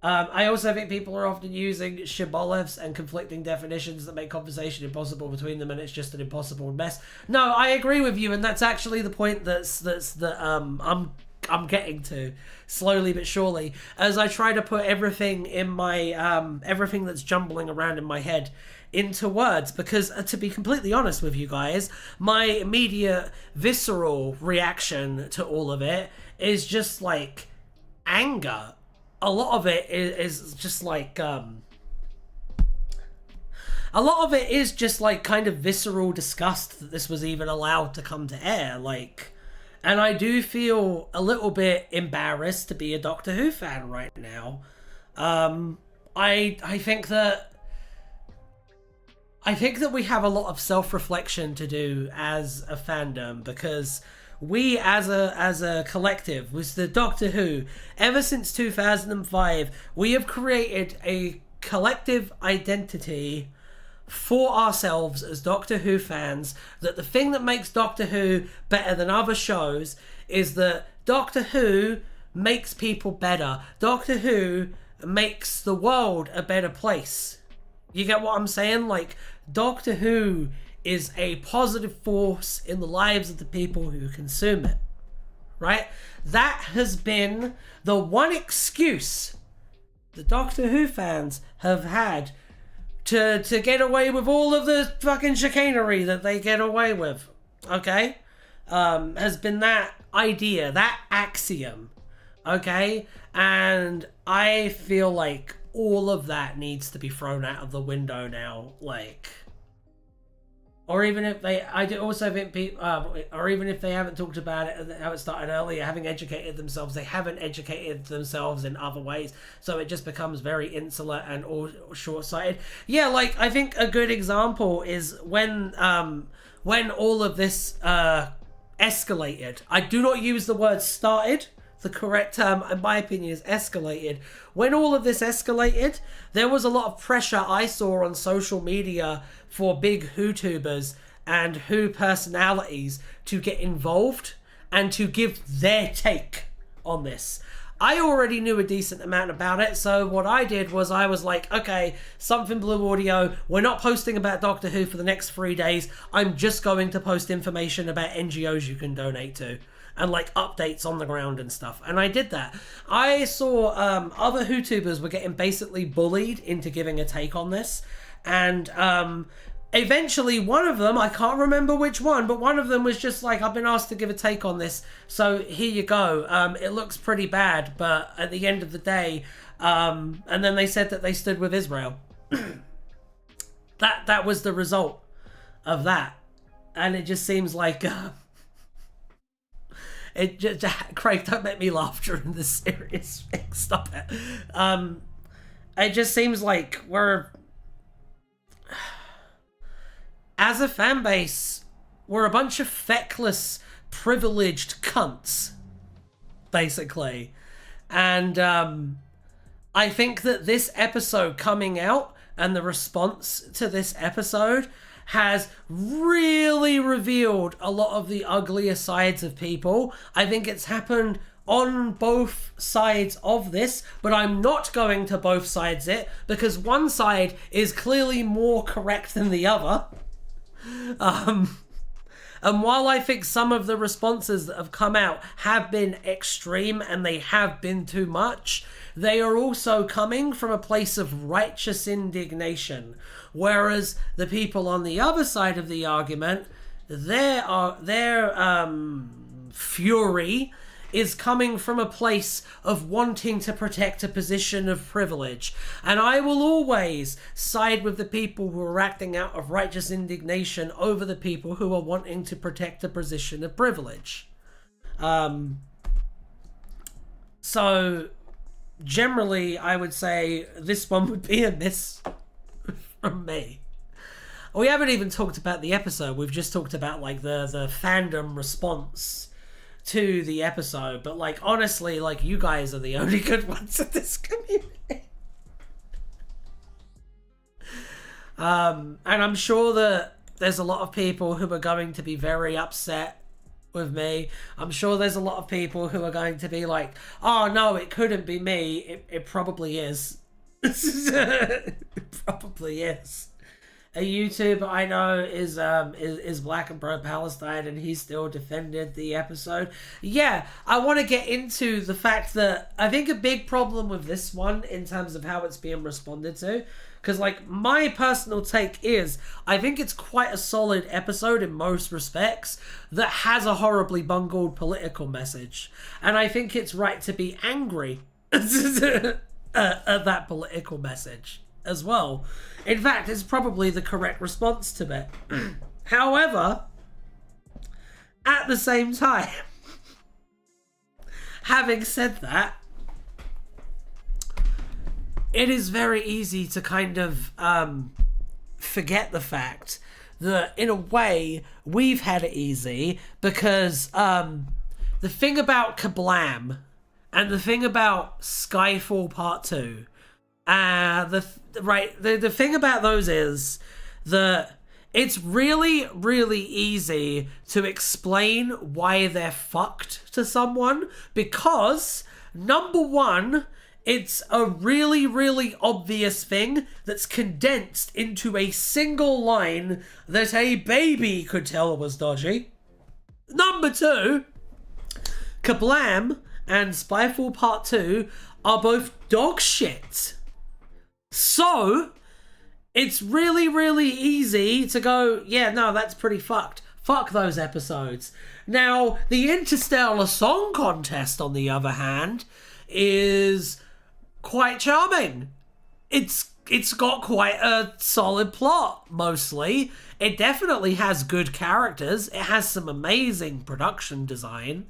I also think people are often using shibboleths and conflicting definitions that make conversation impossible between them, and it's just an impossible mess. No, I agree with you, and that's actually the point I'm getting to, slowly but surely, as I try to put everything in my everything that's jumbling around in my head into words, because to be completely honest with you guys, my immediate visceral reaction to all of it is just like anger. A lot of it is just like a lot of it is just like kind of visceral disgust that this was even allowed to come to air, like. And I do feel a little bit embarrassed to be a Doctor Who fan right now. I think that we have a lot of self-reflection to do as a fandom, because we as a collective, with the Doctor Who, ever since 2005, we have created a collective identity for ourselves as Doctor Who fans, that the thing that makes Doctor Who better than other shows is that Doctor Who makes people better. Doctor Who makes the world a better place. You get what I'm saying? Like, Doctor Who is a positive force in the lives of the people who consume it, right? That has been the one excuse the Doctor Who fans have had to get away with all of the fucking chicanery that they get away with, okay? Has been that idea, that axiom, okay? And I feel like all of that needs to be thrown out of the window now, like. Or even if they, I do also think people, or even if they haven't talked about it, how it started earlier, having educated themselves, they haven't educated themselves in other ways, so it just becomes very insular and all short-sighted. Yeah, like, I think a good example is when all of this escalated. I do not use the word started. The correct term, in my opinion, is escalated. When all of this escalated, there was a lot of pressure I saw on social media for big Who-tubers and Who personalities to get involved and to give their take on this. I already knew a decent amount about it, so what I did was I was like, okay, Something Blue Audio, we're not posting about Doctor Who for the next 3 days. I'm just going to post information about NGOs you can donate to, and like updates on the ground and stuff. And I did that. I saw other Who-tubers were getting basically bullied into giving a take on this. And eventually one of them, I can't remember which one, but one of them was just like, I've been asked to give a take on this, so here you go. It looks pretty bad, but at the end of the day, and then they said that they stood with Israel. That was the result of that. And it just seems like... It just, Craig, don't make me laugh during this serious thing. Stop it. It just seems like we're, as a fan base, we're a bunch of feckless, privileged cunts, basically. And I think that this episode coming out and the response to this episode has really revealed a lot of the uglier sides of people. I think it's happened on both sides of this, but I'm not going to both sides it, because one side is clearly more correct than the other. And while I think some of the responses that have come out have been extreme and they have been too much, they are also coming from a place of righteous indignation. Whereas the people on the other side of the argument, their fury is coming from a place of wanting to protect a position of privilege. And I will always side with the people who are acting out of righteous indignation over the people who are wanting to protect a position of privilege. So generally, I would say this one would be a miss from me. We haven't even talked about the episode. We've just talked about like the fandom response to the episode, but like honestly, like you guys are the only good ones in this community. And I'm sure that there's a lot of people who are going to be very upset with me. I'm sure there's a lot of people who are going to be like, oh no, it couldn't be me. It probably is. It probably is. A YouTuber I know is black and pro-Palestine, and he still defended the episode. Yeah, I want to get into the fact that I think a big problem with this one in terms of how it's being responded to, because like my personal take is I think it's quite a solid episode in most respects that has a horribly bungled political message, and I think it's right to be angry at that political message as well. In fact, it's probably the correct response to it. However, at the same time, having said that, it is very easy to kind of forget the fact that in a way we've had it easy, because the thing about Kablam and the thing about Skyfall Part 2, the thing about those is that it's really, really easy to explain why they're fucked to someone, because number one, it's a really, really obvious thing that's condensed into a single line that a baby could tell was dodgy. Number two, Kablam and Spyfall Part 2 are both dog shit. So, it's really, really easy to go, yeah, no, that's pretty fucked. Fuck those episodes. Now, the Interstellar Song Contest, on the other hand, is quite charming. It's got quite a solid plot, mostly. It definitely has good characters. It has some amazing production design.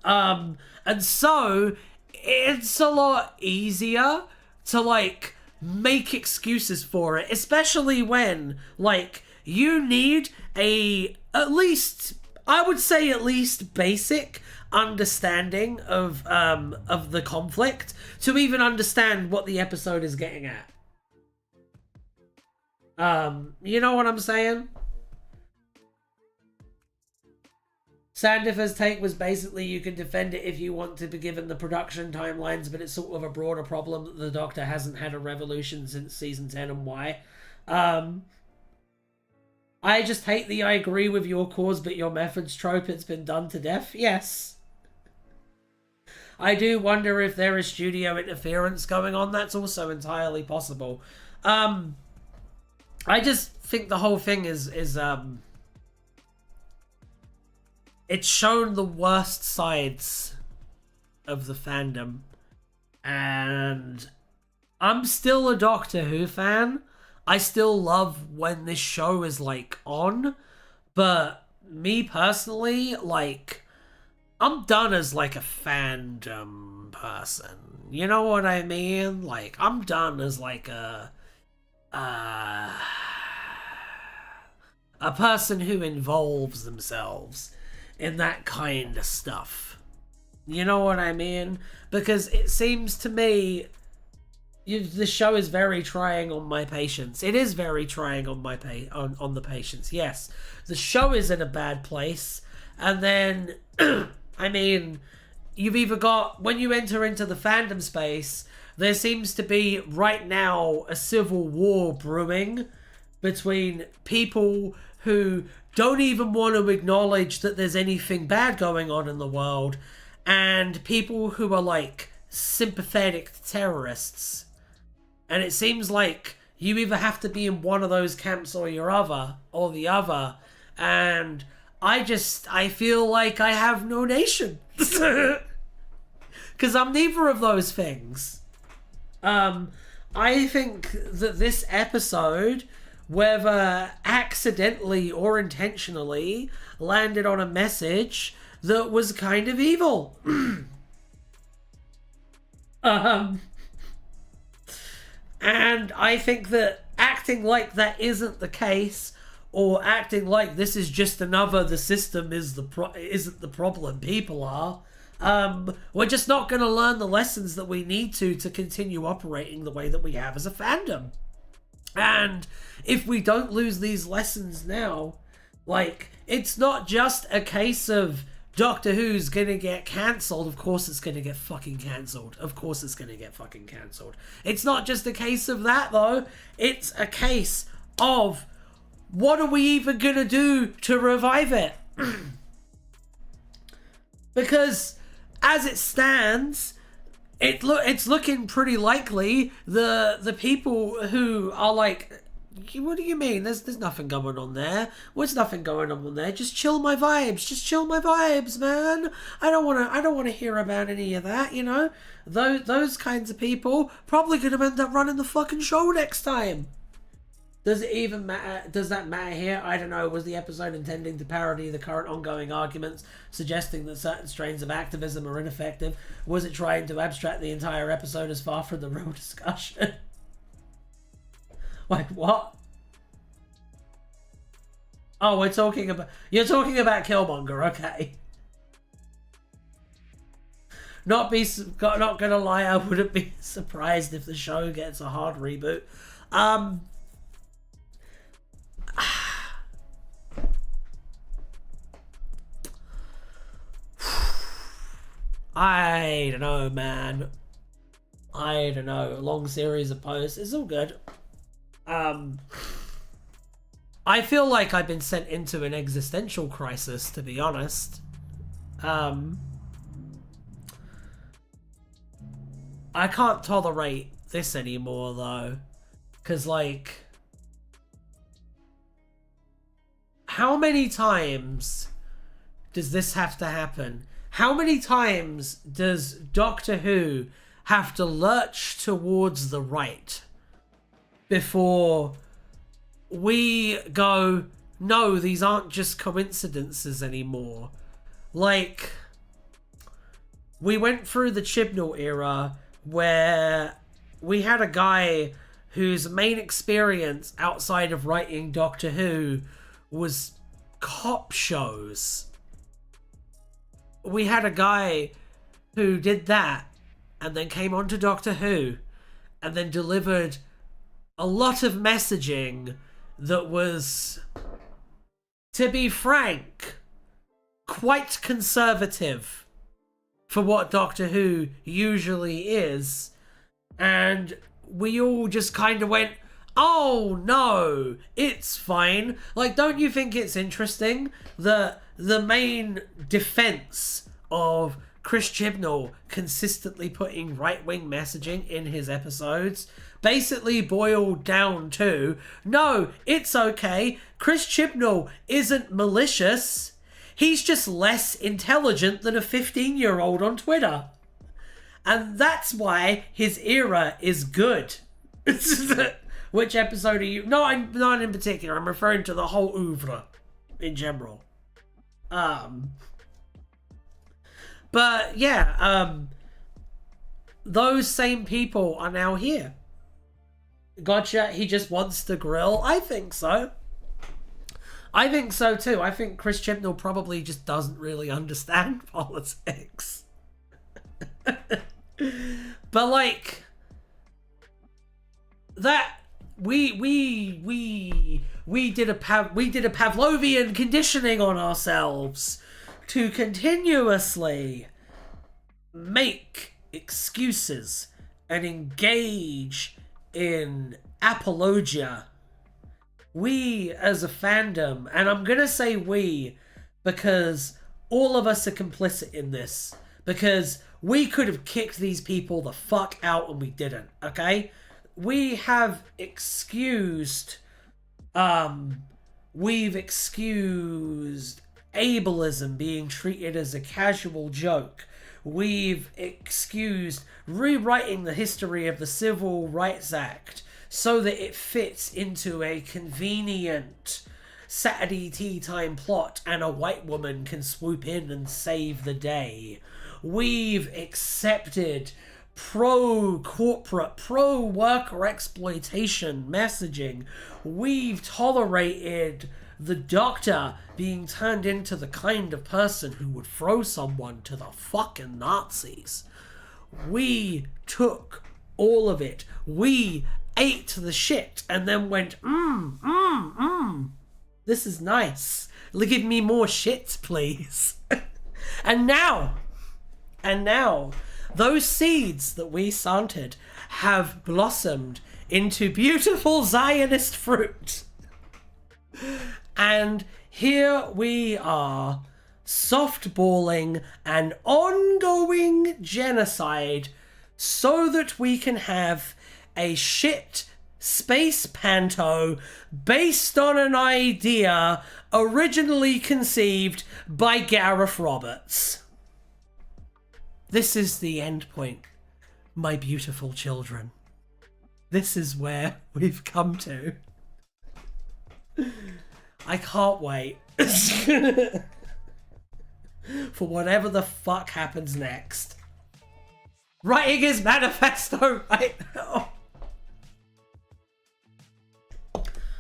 And so, it's a lot easier to, like, make excuses for it, especially when, like, you need at least basic understanding of the conflict to even understand what the episode is getting at. You know what I'm saying? Sandifer's take was basically you can defend it if you want to be given the production timelines, but it's sort of a broader problem that the Doctor hasn't had a revolution since season 10 and why. I just hate the I agree with your cause but your methods trope. It's been done to death. Yes. I do wonder if there is studio interference going on. That's also entirely possible. I just think the whole thing is it's shown the worst sides of the fandom. And I'm still a Doctor Who fan. I still love when this show is, like, on. But me personally, like, I'm done as, like, a fandom person. You know what I mean? Like, I'm done as, like, a person who involves themselves in that kind of stuff. You know what I mean? Because it seems to me the show is very trying on my patience. It is very trying on my on the patience. Yes, the show is in a bad place, and then I mean, you've either got, when you enter into the fandom space, there seems to be right now a civil war brewing between people who don't even want to acknowledge that there's anything bad going on in the world, and people who are like sympathetic to terrorists. And it seems like you either have to be in one of those camps or the other. And I feel like I have no nation. Because I'm neither of those things. I think that this episode, whether accidentally or intentionally, landed on a message that was kind of evil. And I think that acting like that isn't the case, or acting like this is just another the system isn't the problem, people are, we're just not going to learn the lessons that we need to continue operating the way that we have as a fandom. And if we don't lose these lessons now, like, it's not just a case of Doctor Who's gonna get cancelled. Of course it's gonna get fucking cancelled. Of course it's gonna get fucking cancelled. It's not just a case of that, though. It's a case of, what are we even gonna do to revive it? Because as it stands, it's looking pretty likely the people who are like, what do you mean? There's nothing going on there. What's nothing going on there? Just chill my vibes. Just chill my vibes, man. I don't want to hear about any of that, you know? Those kinds of people probably could have ended up running the fucking show next time. Does it even matter? Does that matter here? I don't know. Was the episode intending to parody the current ongoing arguments, suggesting that certain strains of activism are ineffective? Was it trying to abstract the entire episode as far from the real discussion? Wait, what? Oh, you're talking about Killmonger, okay. Not gonna lie, I wouldn't be surprised if the show gets a hard reboot. I don't know, man. I don't know. A long series of posts is all good. I feel like I've been sent into an existential crisis, to be honest. I can't tolerate this anymore, though. Because, like, how many times does this have to happen? How many times does Doctor Who have to lurch towards the right before we go, no, these aren't just coincidences anymore? Like, we went through the Chibnall era where we had a guy whose main experience outside of writing Doctor Who was cop shows. We had a guy who did that and then came on to Doctor Who and then delivered a lot of messaging that was, to be frank, quite conservative for what Doctor Who usually is. And we all just kind of went, oh no, it's fine. Like, don't you think it's interesting that the main defense of Chris Chibnall consistently putting right-wing messaging in his episodes basically boiled down to, no, it's okay, Chris Chibnall isn't malicious, he's just less intelligent than a 15-year-old on Twitter. And that's why his era is good. Which episode are you? No, I'm not in particular. I'm referring to the whole oeuvre in general. But yeah, those same people are now here. Gotcha, he just wants to grill. I think so. I think so too. I think Chris Chibnall probably just doesn't really understand politics. But like, that we did a Pavlovian conditioning on ourselves to continuously make excuses and engage in apologia. We as a fandom, and I'm gonna say we because all of us are complicit in this, because we could have kicked these people the fuck out and we didn't, okay? We have excused, we've excused ableism being treated as a casual joke. We've excused rewriting the history of the Civil Rights Act so that it fits into a convenient Saturday tea time plot and a white woman can swoop in and save the day. We've accepted pro-corporate, pro-worker exploitation messaging. We've tolerated the Doctor being turned into the kind of person who would throw someone to the fucking Nazis. We took all of it. We ate the shit and then went, this is nice. Give me more shit, please. And now, those seeds that we planted have blossomed into beautiful Zionist fruit. And here we are, softballing an ongoing genocide so that we can have a shit space panto based on an idea originally conceived by Gareth Roberts. This is the end point, my beautiful children. This is where we've come to. I can't wait for whatever the fuck happens next. Writing his manifesto right now.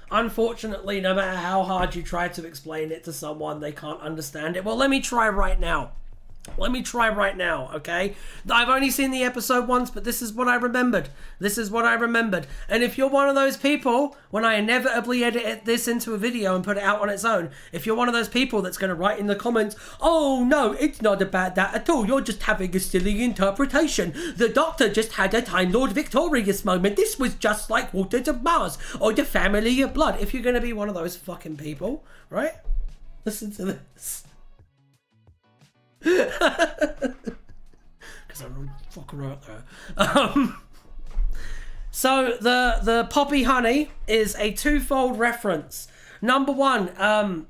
Unfortunately, no matter how hard you try to explain it to someone, they can't understand it. Well, let me try right now. Okay? I've only seen the episode once, but this is what I remembered. And if you're one of those people, when I inevitably edit this into a video and put it out on its own, if you're one of those people that's going to write in the comments, oh no, it's not about that at all, you're just having a silly interpretation. The Doctor just had a Time Lord Victorious moment. This was just like Waters of Mars or the Family of Blood. If you're going to be one of those fucking people, right? Listen to this. Because I'm fucking right there. So the poppy honey is a twofold reference. Number one,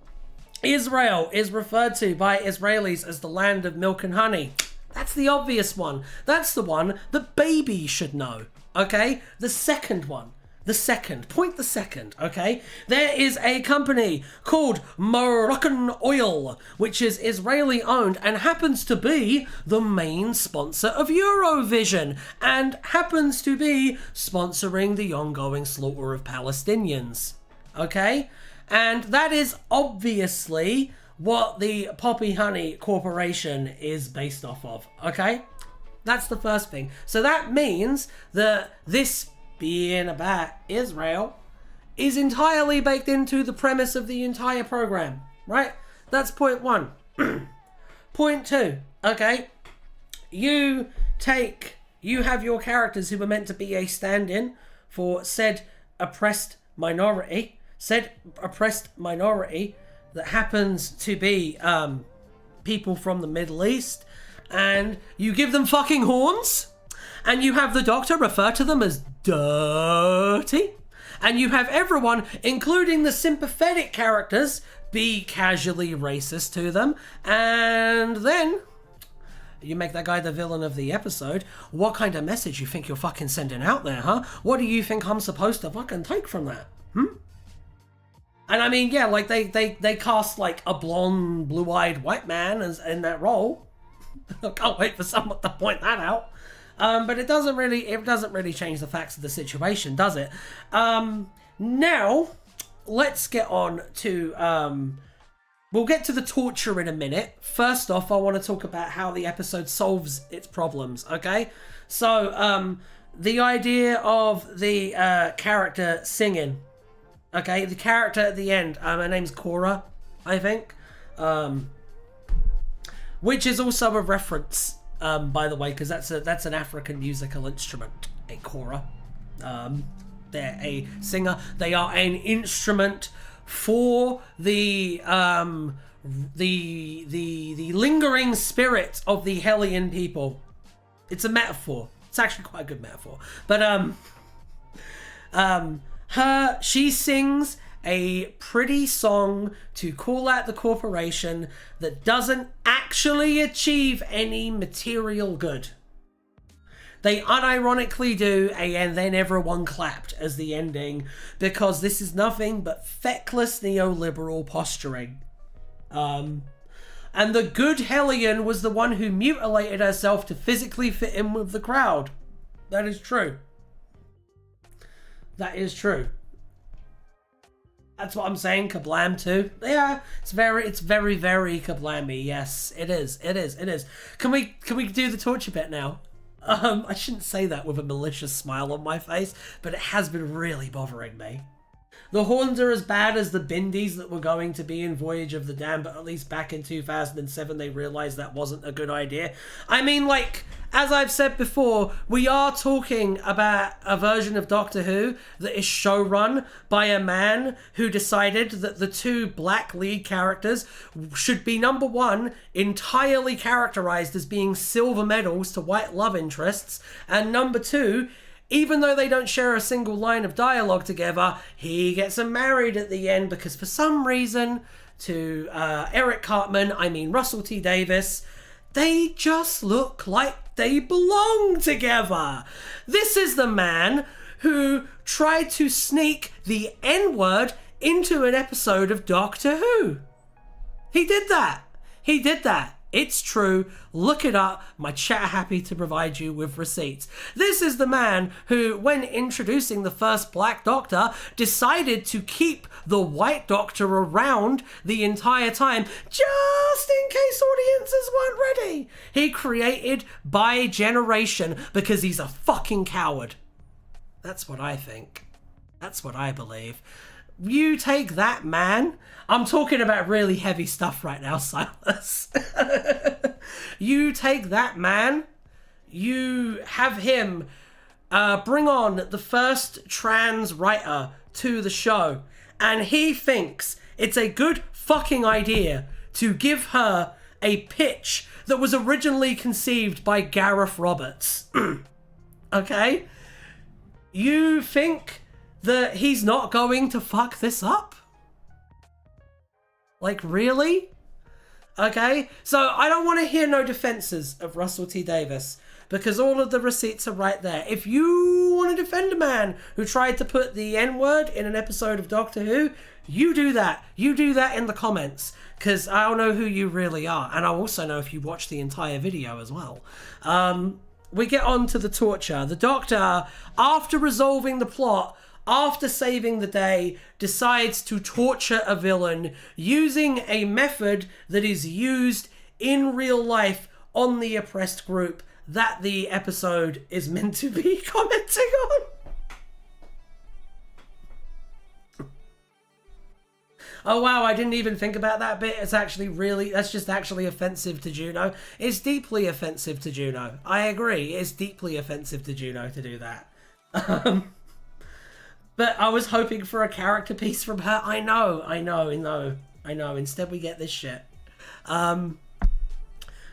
Israel is referred to by Israelis as the land of milk and honey. That's the obvious one. That's the one that babies should know. Okay? The second one. Okay? There is a company called Moroccan Oil, which is Israeli owned and happens to be the main sponsor of Eurovision and happens to be sponsoring the ongoing slaughter of Palestinians. Okay? And that is obviously what the Poppy Honey Corporation is based off of. Okay? That's the first thing. So that means that this being about Israel is entirely baked into the premise of the entire program, right? That's point one. Point two, okay? You have your characters who were meant to be a stand-in for said oppressed minority that happens to be people from the Middle East, and you give them fucking horns. And you have the Doctor refer to them as dirty. And you have everyone, including the sympathetic characters, be casually racist to them. And then you make that guy the villain of the episode. What kind of message you think you're fucking sending out there, huh? What do you think I'm supposed to fucking take from that? And I mean, yeah, like they cast like a blonde, blue-eyed white man as in that role. I can't wait for someone to point that out. But it doesn't really change the facts of the situation, does it? Now, let's get on to, we'll get to the torture in a minute. First off, I want to talk about how the episode solves its problems, okay? So, the idea of the character singing. Okay, the character at the end. Her name's Cora, I think. Which is also a reference, by the way, because that's an African musical instrument, a Cora. They're a singer. They are an instrument for the lingering spirit of the Hellion people. It's a metaphor. It's actually quite a good metaphor. But she sings a pretty song to call out the corporation that doesn't actually achieve any material good. They unironically do, and then everyone clapped as the ending, because this is nothing but feckless neoliberal posturing. And the good Hellion was the one who mutilated herself to physically fit in with the crowd. That is true. That is true. That's what I'm saying. Kablam too. Yeah, it's very, very kablammy. Yes, it is. Can we do the torture bit now? I shouldn't say that with a malicious smile on my face, but it has been really bothering me. The horns are as bad as the bindies that were going to be in Voyage of the Damned, but at least back in 2007 they realised that wasn't a good idea. I mean, like, as I've said before, we are talking about a version of Doctor Who that is showrun by a man who decided that the two black lead characters should be, number one, entirely characterised as being silver medals to white love interests, and number two, even though they don't share a single line of dialogue together, he gets them married at the end because for some reason, to Eric Cartman, I mean Russell T Davies, they just look like they belong together. This is the man who tried to sneak the N-word into an episode of Doctor Who. He did that. It's true. Look it up. My chat are happy to provide you with receipts. This is the man who, when introducing the first Black Doctor, decided to keep the White Doctor around the entire time, just in case audiences weren't ready. He created by generation because he's a fucking coward. That's what I think. That's what I believe. You take that man. I'm talking about really heavy stuff right now, Silas. You take that man, you have him bring on the first trans writer to the show, and he thinks it's a good fucking idea to give her a pitch that was originally conceived by Gareth Roberts. Okay? You think that he's not going to fuck this up? Like, really? Okay, so I don't want to hear no defenses of Russell T Davies, because all of the receipts are right there. If you want to defend a man who tried to put the N-word in an episode of Doctor Who, you do that. You do that in the comments, because I'll know who you really are, and I'll also know if you watch the entire video as well. We get on to the torture. The Doctor, after resolving the plot, after saving the day, decides to torture a villain using a method that is used in real life on the oppressed group that the episode is meant to be commenting on. Oh wow, I didn't even think about that bit. It's actually that's just actually offensive to Juno. It's deeply offensive to Juno. I agree, it's deeply offensive to Juno to do that. But I was hoping for a character piece from her. I know. Instead we get this shit. The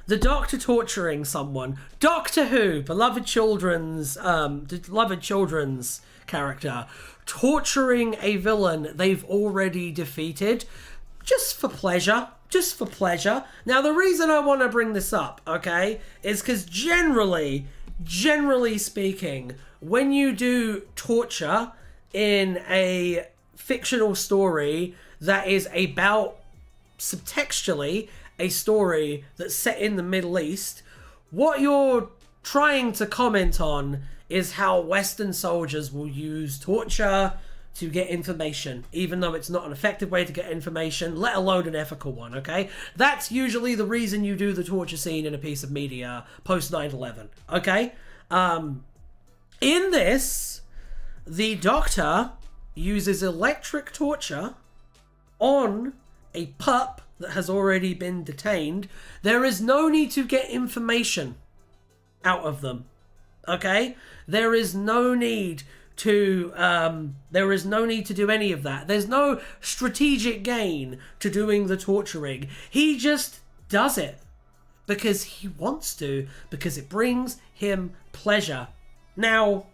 Doctor torturing someone. Doctor Who, beloved children's character, torturing a villain they've already defeated, just for pleasure. Now, the reason I want to bring this up, okay, is because generally speaking, when you do torture in a fictional story that is about, subtextually, a story that's set in the Middle East, what you're trying to comment on is how Western soldiers will use torture to get information, even though it's not an effective way to get information, let alone an ethical one, okay? That's usually the reason you do the torture scene in a piece of media post 9/11, okay? In this, the Doctor uses electric torture on a pup that has already been detained. There is no need to get information out of them. Okay? There is no need to do any of that. There's no strategic gain to doing the torturing. He just does it because he wants to, because it brings him pleasure. Now,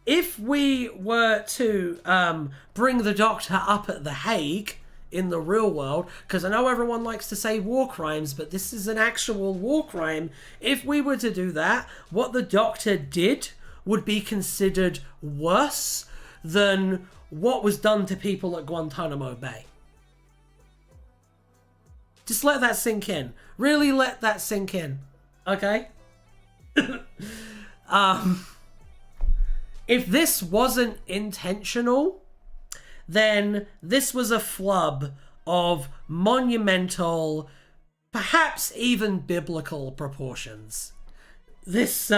if we were to bring the Doctor up at The Hague in the real world, because I know everyone likes to say war crimes, but this is an actual war crime. If we were to do that, what the Doctor did would be considered worse than what was done to people at Guantanamo Bay. Just let that sink in. Really let that sink in. Okay? If this wasn't intentional, then this was a flub of monumental, perhaps even biblical proportions. This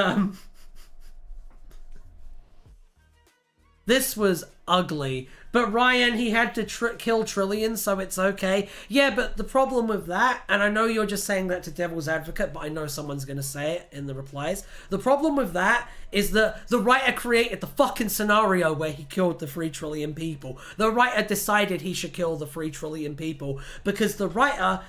was ugly. But Ryan, he had to kill Trillian, so it's okay. Yeah, but the problem with that, and I know you're just saying that to Devil's Advocate, but I know someone's going to say it in the replies. The problem with that is that the writer created the fucking scenario where he killed the 3 trillion people. The writer decided he should kill the 3 trillion people because the writer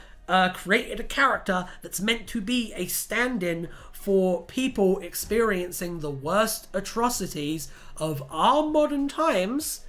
created a character that's meant to be a stand-in for people experiencing the worst atrocities of our modern times.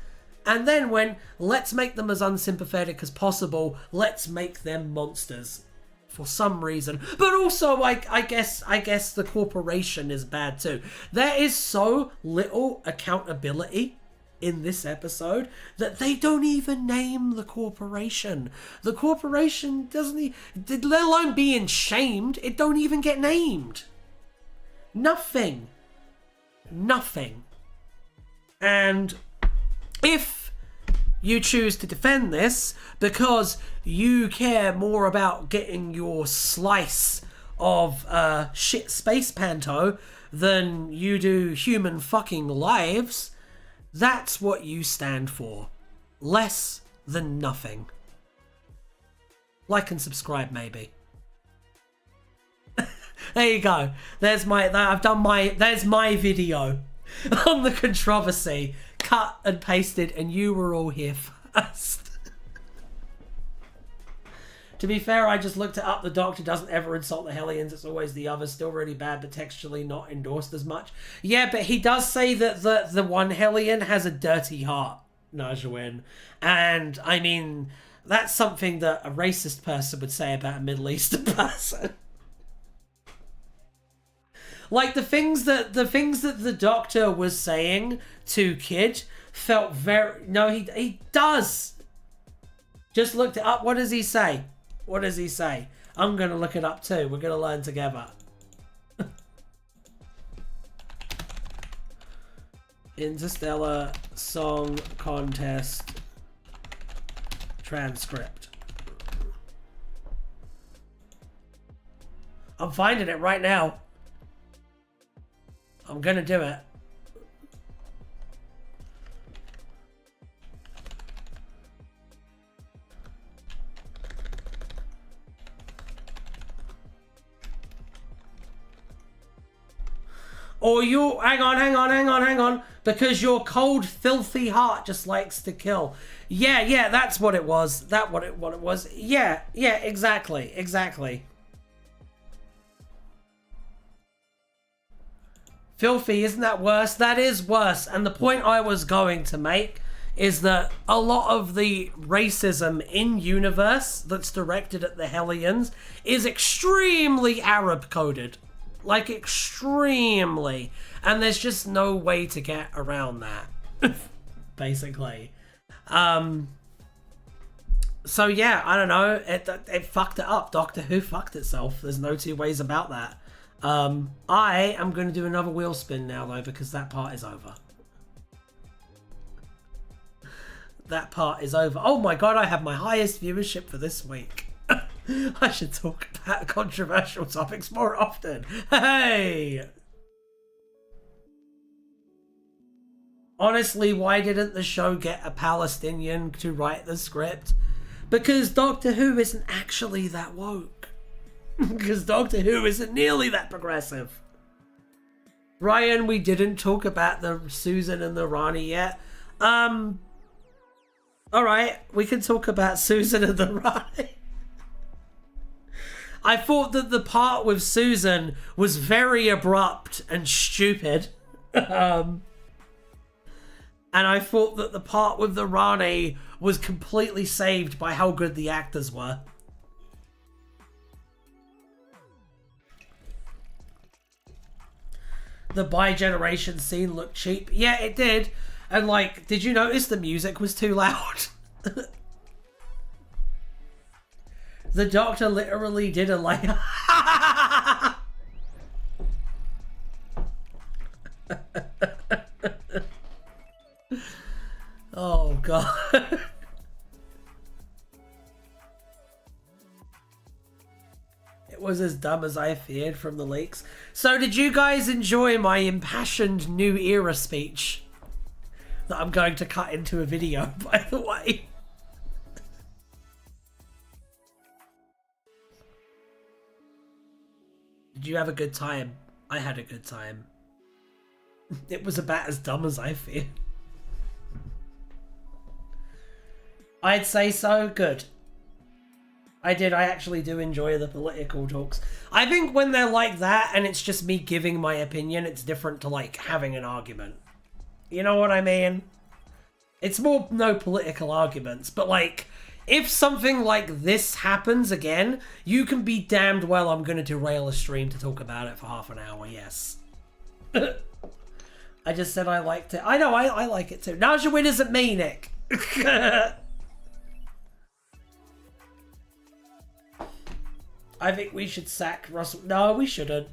And then when, let's make them as unsympathetic as possible, let's make them monsters. For some reason. But also, I guess the corporation is bad too. There is so little accountability in this episode that they don't even name the corporation. The corporation doesn't, let alone being shamed, it don't even get named. Nothing. And if you choose to defend this because you care more about getting your slice of shit space panto than you do human fucking lives, that's what you stand for. Less than nothing. Like and subscribe, maybe. There you go. There's my video on the controversy. Cut and pasted, and you were all here first. To be fair, I just looked it up. The Doctor doesn't ever insult the Hellions. It's always the others. Still really bad, but textually not endorsed as much. Yeah, but he does say that the one Hellion has a dirty heart, Najawin. And, I mean, that's something that a racist person would say about a Middle Eastern person. Like, the things that the Doctor was saying to Kid felt very... No, he does. Just looked it up. What does he say? What does he say? I'm going to look it up too. We're going to learn together. Interstellar Song Contest transcript. I'm finding it right now. I'm gonna do it. Or you... Hang on. Because your cold, filthy heart just likes to kill. Yeah, that's what it was. What it was. Yeah, exactly. Filthy, isn't that worse? That is worse. And the point I was going to make is that a lot of the racism in Universe that's directed at the Hellions is extremely Arab-coded. Like, extremely. And there's just no way to get around that. Basically. So yeah, I don't know. It fucked it up. Doctor Who fucked itself. There's no two ways about that. I am going to do another wheel spin now, though, because that part is over. That part is over. Oh my god, I have my highest viewership for this week. I should talk about controversial topics more often. Hey! Honestly, why didn't the show get a Palestinian to write the script? Because Doctor Who isn't actually that woke. Because Doctor Who isn't nearly that progressive. Ryan, we didn't talk about the Susan and the Rani yet. Alright, we can talk about Susan and the Rani. I thought that the part with Susan was very abrupt and stupid. And I thought that the part with the Rani was completely saved by how good the actors were. The bi-generation scene looked cheap. Yeah, it did. And like, did you notice the music was too loud? The Doctor literally did a layer. Oh god. It was as dumb as I feared from the leaks. So did you guys enjoy my impassioned new era speech that I'm going to cut into a video, by the way? Did you have a good time? I had a good time. It was about as dumb as I feared. I'd say so. Good. I did. I actually do enjoy the political talks. I think when they're like that and it's just me giving my opinion, it's different to like having an argument. You know what I mean? It's more no political arguments, but like if something like this happens again, you can be damned well I'm going to derail a stream to talk about it for half an hour, yes. I just said I liked it. I know, I like it too. Naja Win isn't me, Nick. I think we should sack Russell. No, we shouldn't.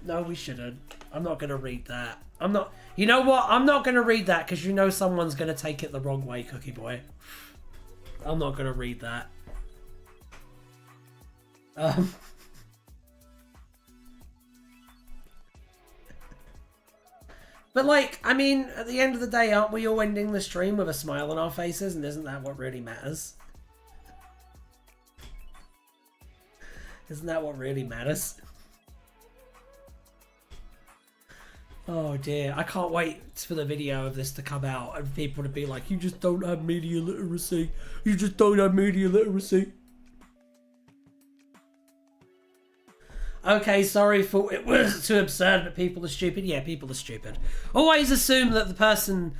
No, we shouldn't. I'm not going to read that. I'm not... You know what? I'm not going to read that because you know someone's going to take it the wrong way, Cookie Boy. I'm not going to read that. But like, I mean, at the end of the day, aren't we all ending the stream with a smile on our faces? And isn't that what really matters? Isn't that what really matters? Oh dear, I can't wait for the video of this to come out and people to be like, you just don't have media literacy. You just don't have media literacy. Okay, sorry for it was too absurd, but people are stupid. Yeah, people are stupid. Always assume that the person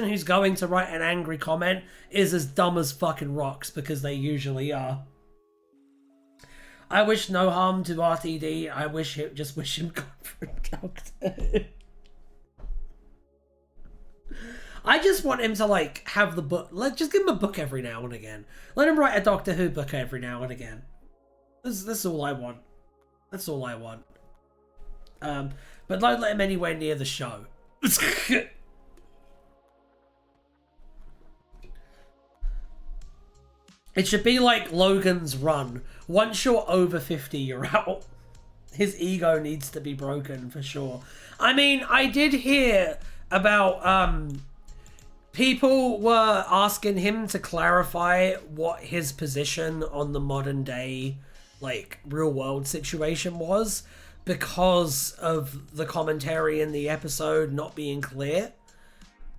who's going to write an angry comment is as dumb as fucking rocks, because they usually are. I wish no harm to RTD. I wish him comfort, Doctor. I just want him to like have the book. Just give him a book every now and again. Let him write a Doctor Who book every now and again. That's all I want. That's all I want. But don't let him anywhere near the show. It should be like Logan's Run. Once you're over 50, you're out. His ego needs to be broken for sure. I mean, I did hear about people were asking him to clarify what his position on the modern day like real world situation was because of the commentary in the episode not being clear.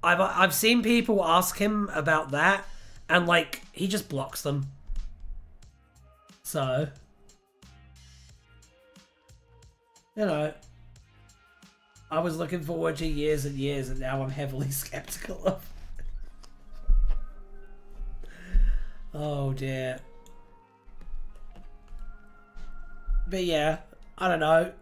I've seen people ask him about that, and like he just blocks them. So, you know, I was looking forward to years and years, and now I'm heavily skeptical of. Oh dear. But yeah, I don't know.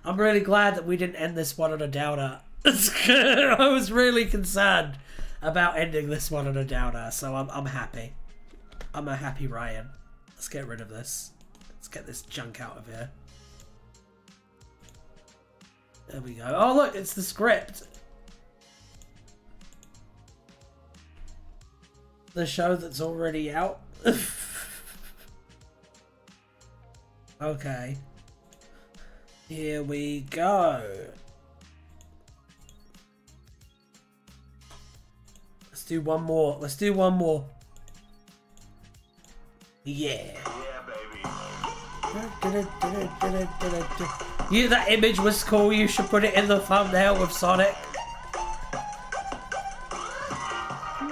I'm really glad that we didn't end this one on a downer. I was really concerned about ending this one on a downer, so I'm happy. I'm a happy Ryan. Let's get rid of this. Let's get this junk out of here. There we go. Oh look, it's the script. The show that's already out. Okay. Here we go. do one more. Let's do one more. Yeah. Yeah, baby. You, that image was cool. You should put it in the thumbnail with Sonic.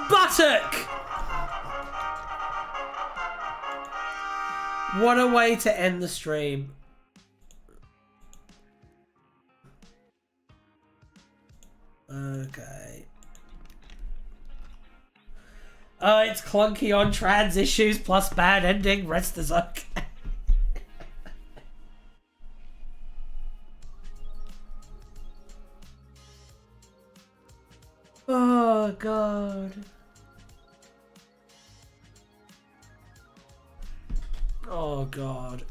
Buttock! What a way to end the stream. Okay. It's clunky on trans issues plus bad ending. Rest is okay. Oh god. Oh god.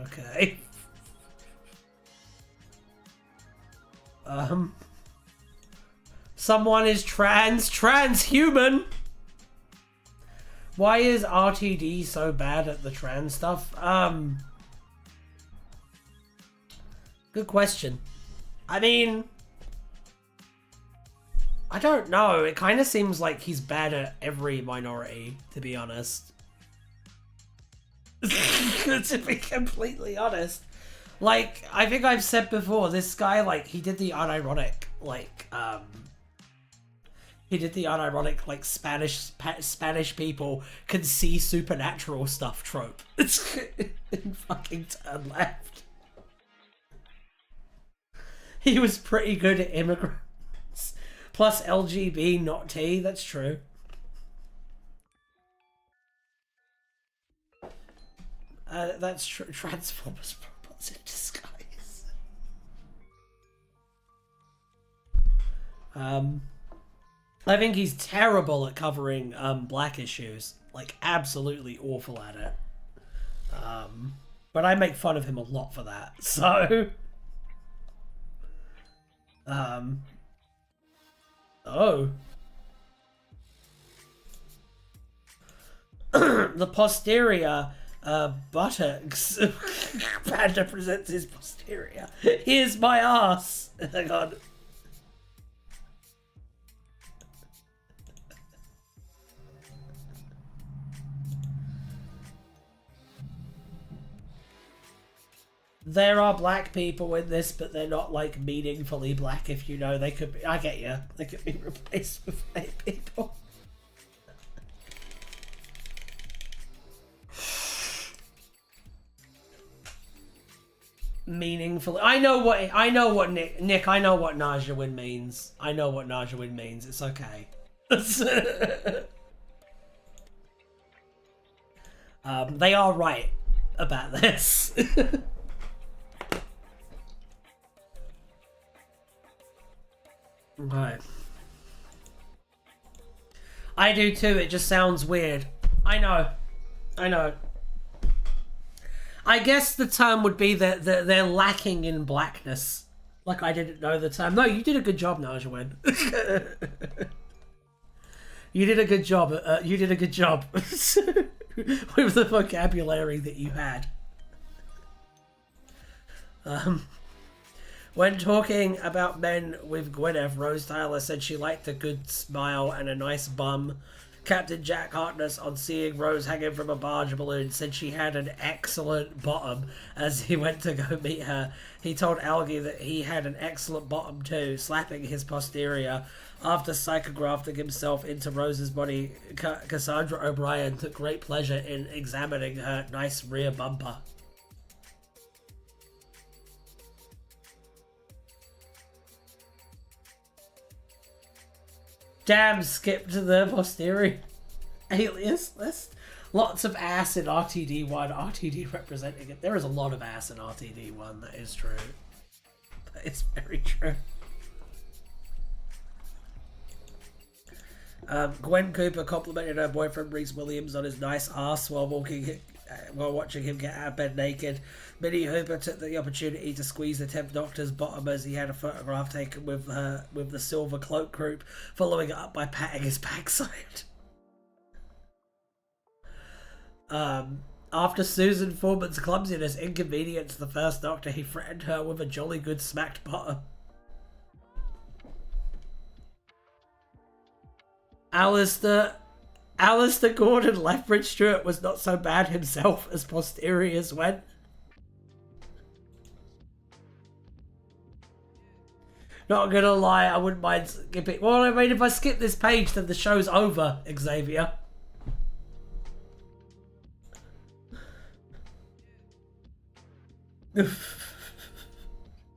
Okay. Someone is transhuman. Why is RTD so bad at the trans stuff? Good question. I mean, I don't know. It kind of seems like he's bad at every minority, to be honest. To be completely honest. Like, I think I've said before, this guy, like, he did the unironic, like, like, Spanish people can see supernatural stuff trope. It's fucking turn left. He was pretty good at immigrants. Plus LGB, not T, that's true. That's true. Transformers robots in disguise. I think he's terrible at covering black issues. Like, absolutely awful at it. But I make fun of him a lot for that. So oh. The posterior buttocks. Panda presents his posterior. Here's my ass. Hang on. There are black people in this, but they're not, like, meaningfully black, if you know. They could be... I get you. They could be replaced with white people. Meaningfully... I know what Nick... I know what Najawin means. I know what Najawin means. It's okay. They are right about this. Right. I do too, it just sounds weird. I know. I guess the term would be that they're lacking in blackness. Like I didn't know the term. No, you did a good job, Najawin. You did a good job. You did a good job with the vocabulary that you had. When talking about men with Gwyneth, Rose Tyler said she liked a good smile and a nice bum. Captain Jack Harkness, on seeing Rose hanging from a barge balloon, said she had an excellent bottom as he went to go meet her. He told Algie that he had an excellent bottom too, slapping his posterior. After psychographing himself into Rose's body, Cassandra O'Brien took great pleasure in examining her nice rear bumper. Damn, skipped to the posterior alias list. Lots of ass in RTD1, RTD representing it. There is a lot of ass in RTD1, that is true. That is very true. Gwen Cooper complimented her boyfriend Reese Williams on his nice ass while watching him get out of bed naked. Minnie Hooper took the opportunity to squeeze the 10th Doctor's bottom as he had a photograph taken with the Silver Cloak group, following it up by patting his backside. After Susan Foreman's clumsiness inconvenienced the First Doctor, he threatened her with a jolly good smacked bottom. Alistair Gordon Lethbridge Stewart was not so bad himself as posteriors went. Not gonna lie, I wouldn't mind skipping. Well, I mean, if I skip this page, then the show's over, Xavier.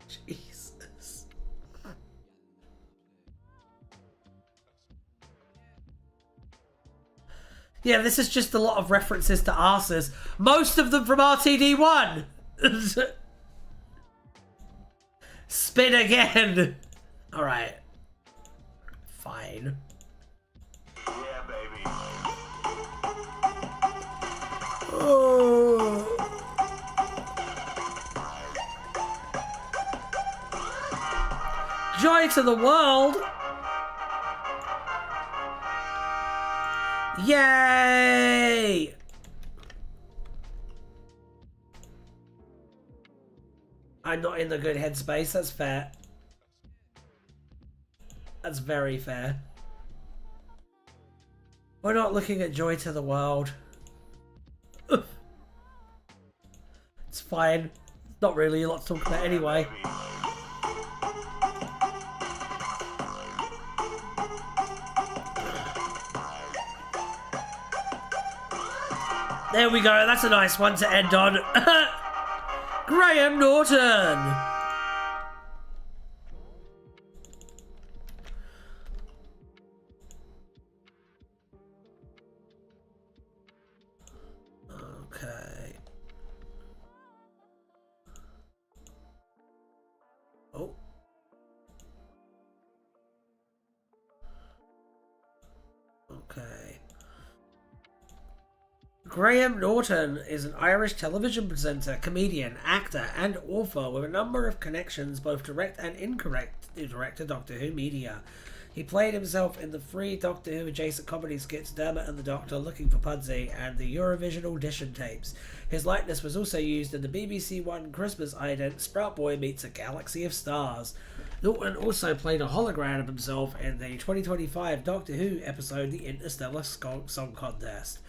Jesus. Yeah, this is just a lot of references to arses. Most of them from RTD1! Spin again! Alright. Fine. Yeah, baby. Oh. Joy to the world! Yay! I'm not in the good headspace, that's fair. That's very fair. We're not looking at joy to the world. It's fine. Not really a lot to talk about anyway. There we go, that's a nice one to end on. Graham Norton! Okay. Oh. Okay. Graham Norton is an Irish television presenter, comedian, actor, and author with a number of connections, both direct and indirect, to Doctor Who media. He played himself in the 3 Doctor Who adjacent comedy skits Dermot and the Doctor, Looking for Pudsey, and the Eurovision audition tapes. His likeness was also used in the BBC One Christmas ident Sprout Boy Meets a Galaxy of Stars. Norton also played a hologram of himself in the 2025 Doctor Who episode The Interstellar Song Contest.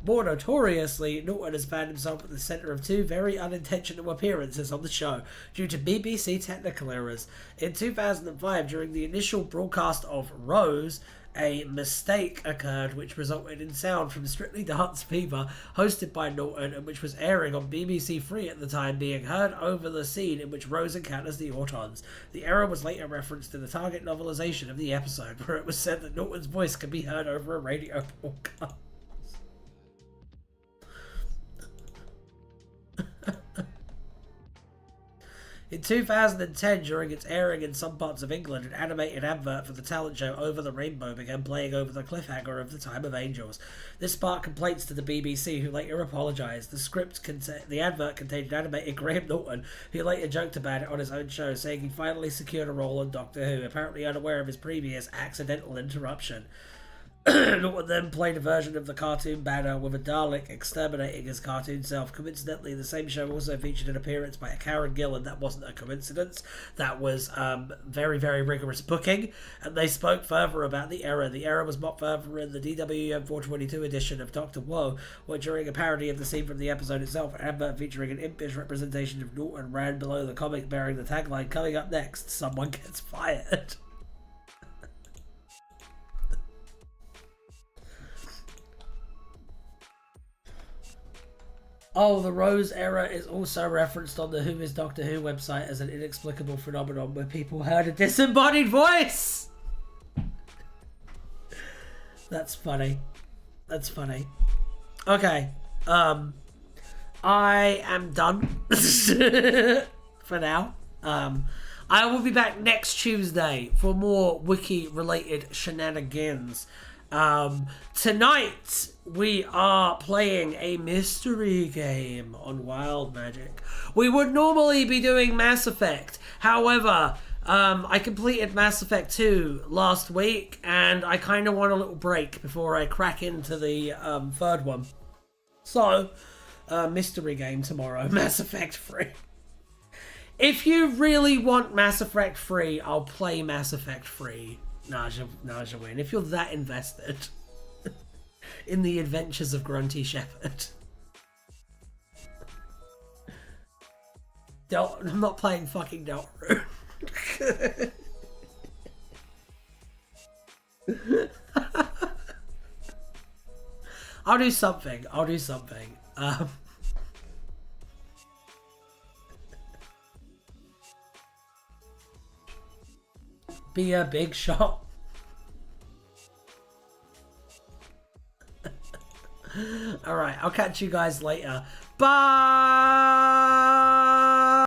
More notoriously, Norton has found himself at the centre of 2 very unintentional appearances on the show due to BBC technical errors. In 2005, during the initial broadcast of Rose, a mistake occurred which resulted in sound from Strictly Dance Fever, hosted by Norton, and which was airing on BBC 3 at the time, being heard over the scene in which Rose encounters the Autons. The error was later referenced in the Target novelisation of the episode, where it was said that Norton's voice could be heard over a radio broadcast. In 2010, during its airing in some parts of England, an animated advert for the talent show Over the Rainbow began playing over the cliffhanger of The Time of Angels. This sparked complaints to the BBC, who later apologised. The advert contained an animated Graham Norton, who later joked about it on his own show, saying he finally secured a role on Doctor Who, apparently unaware of his previous accidental interruption. Norton then played a version of the cartoon banner with a Dalek exterminating his cartoon self. Coincidentally, the same show also featured an appearance by Karen Gill, and that wasn't a coincidence. That was very, very rigorous booking. And they spoke further about the error. The error was mocked further in the DWM 422 edition of Dr. Woe, where during a parody of the scene from the episode itself, an advert featuring an impish representation of Norton ran below the comic bearing the tagline, "Coming up next, someone gets fired." Oh, the Rose error is also referenced on the Who is Doctor Who website as an inexplicable phenomenon where people heard a disembodied voice! That's funny. That's funny. Okay. I am done for now. I will be back next Tuesday for more wiki-related shenanigans. Tonight we are playing a mystery game on Wild Magic. We would normally be doing Mass Effect. However, I completed Mass Effect 2 last week and I kind of want a little break before I crack into the third one. So, mystery game tomorrow, Mass Effect 3. If you really want Mass Effect 3, I'll play Mass Effect 3. Naja win. If you're that invested in the adventures of Grunty Shepherd. I'm not playing fucking Deltarune. I'll do something. Be a big shot. Alright, I'll catch you guys later. Bye!